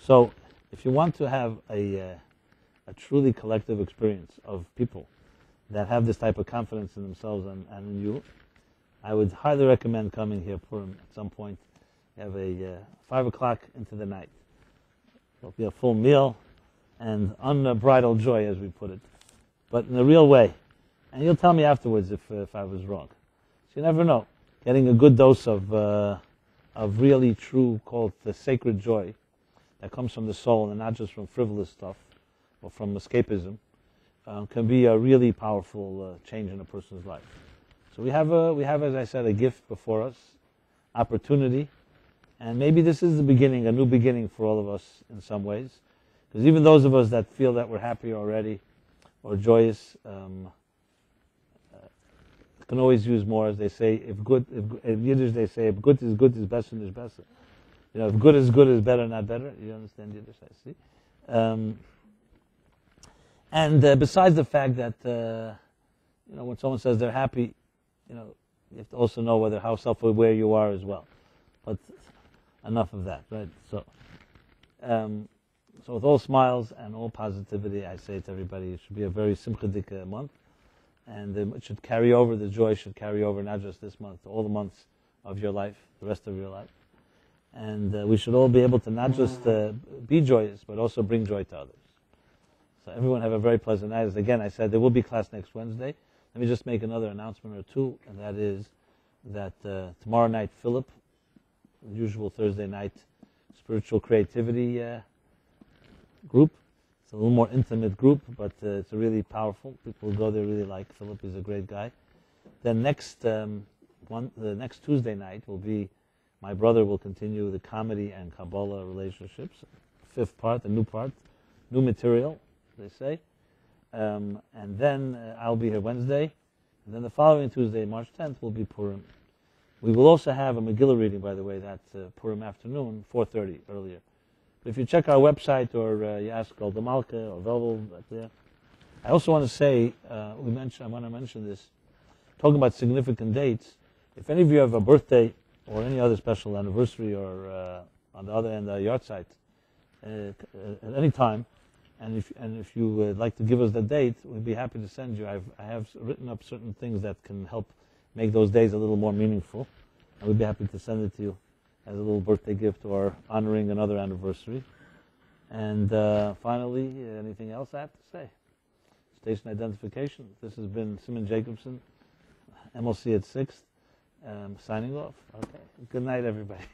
Speaker 1: So if you want to have a truly collective experience of people that have this type of confidence in themselves and in you, I would highly recommend coming here Purim at some point. You have a 5 o'clock into the night. There'll be a full meal and unbridled joy, as we put it, but in a real way. And you'll tell me afterwards if I was wrong. So you never know. Getting a good dose of really true, called the sacred joy that comes from the soul and not just from frivolous stuff or from escapism, can be a really powerful change in a person's life. So we have, as I said, a gift before us, opportunity, and maybe this is the beginning, a new beginning for all of us in some ways, because even those of us that feel that we're happy already or joyous can always use more, as they say. In Yiddish they say, if good is besser is besser. If good is better, not better. You understand Yiddish, I see. And besides the fact that when someone says they're happy, you have to also know how self-aware you are as well. But enough of that, right? So with all smiles and all positivity, I say to everybody, it should be a very simchadik month, and it should carry over. The joy should carry over, not just this month, all the months of your life, the rest of your life. And we should all be able to not just be joyous, but also bring joy to others. So everyone have a very pleasant night. As again, I said, there will be class next Wednesday. Let me just make another announcement or two, and that is that tomorrow night, Philip, the usual Thursday night spiritual creativity group. It's a little more intimate group, but it's really powerful. People who go there really like Philip. He's a great guy. Then the next Tuesday night will be, my brother will continue the comedy and Kabbalah relationships, 5th part, the new material, they say. And then I'll be here Wednesday. And then the following Tuesday, March 10th, will be Purim. We will also have a Megillah reading, by the way, that Purim afternoon, 4:30 earlier. But if you check our website or you ask Golda Malka or Velvel, I also want to say, I want to mention this, talking about significant dates. If any of you have a birthday or any other special anniversary or on the other end, a yard site, at any time, and if you would like to give us the date, we'd be happy to send you. I have written up certain things that can help make those days a little more meaningful, and we'd be happy to send it to you as a little birthday gift or honoring another anniversary. And finally, anything else I have to say? Station identification. This has been Simon Jacobson, MLC at 6th, signing off. Okay. Good night, everybody.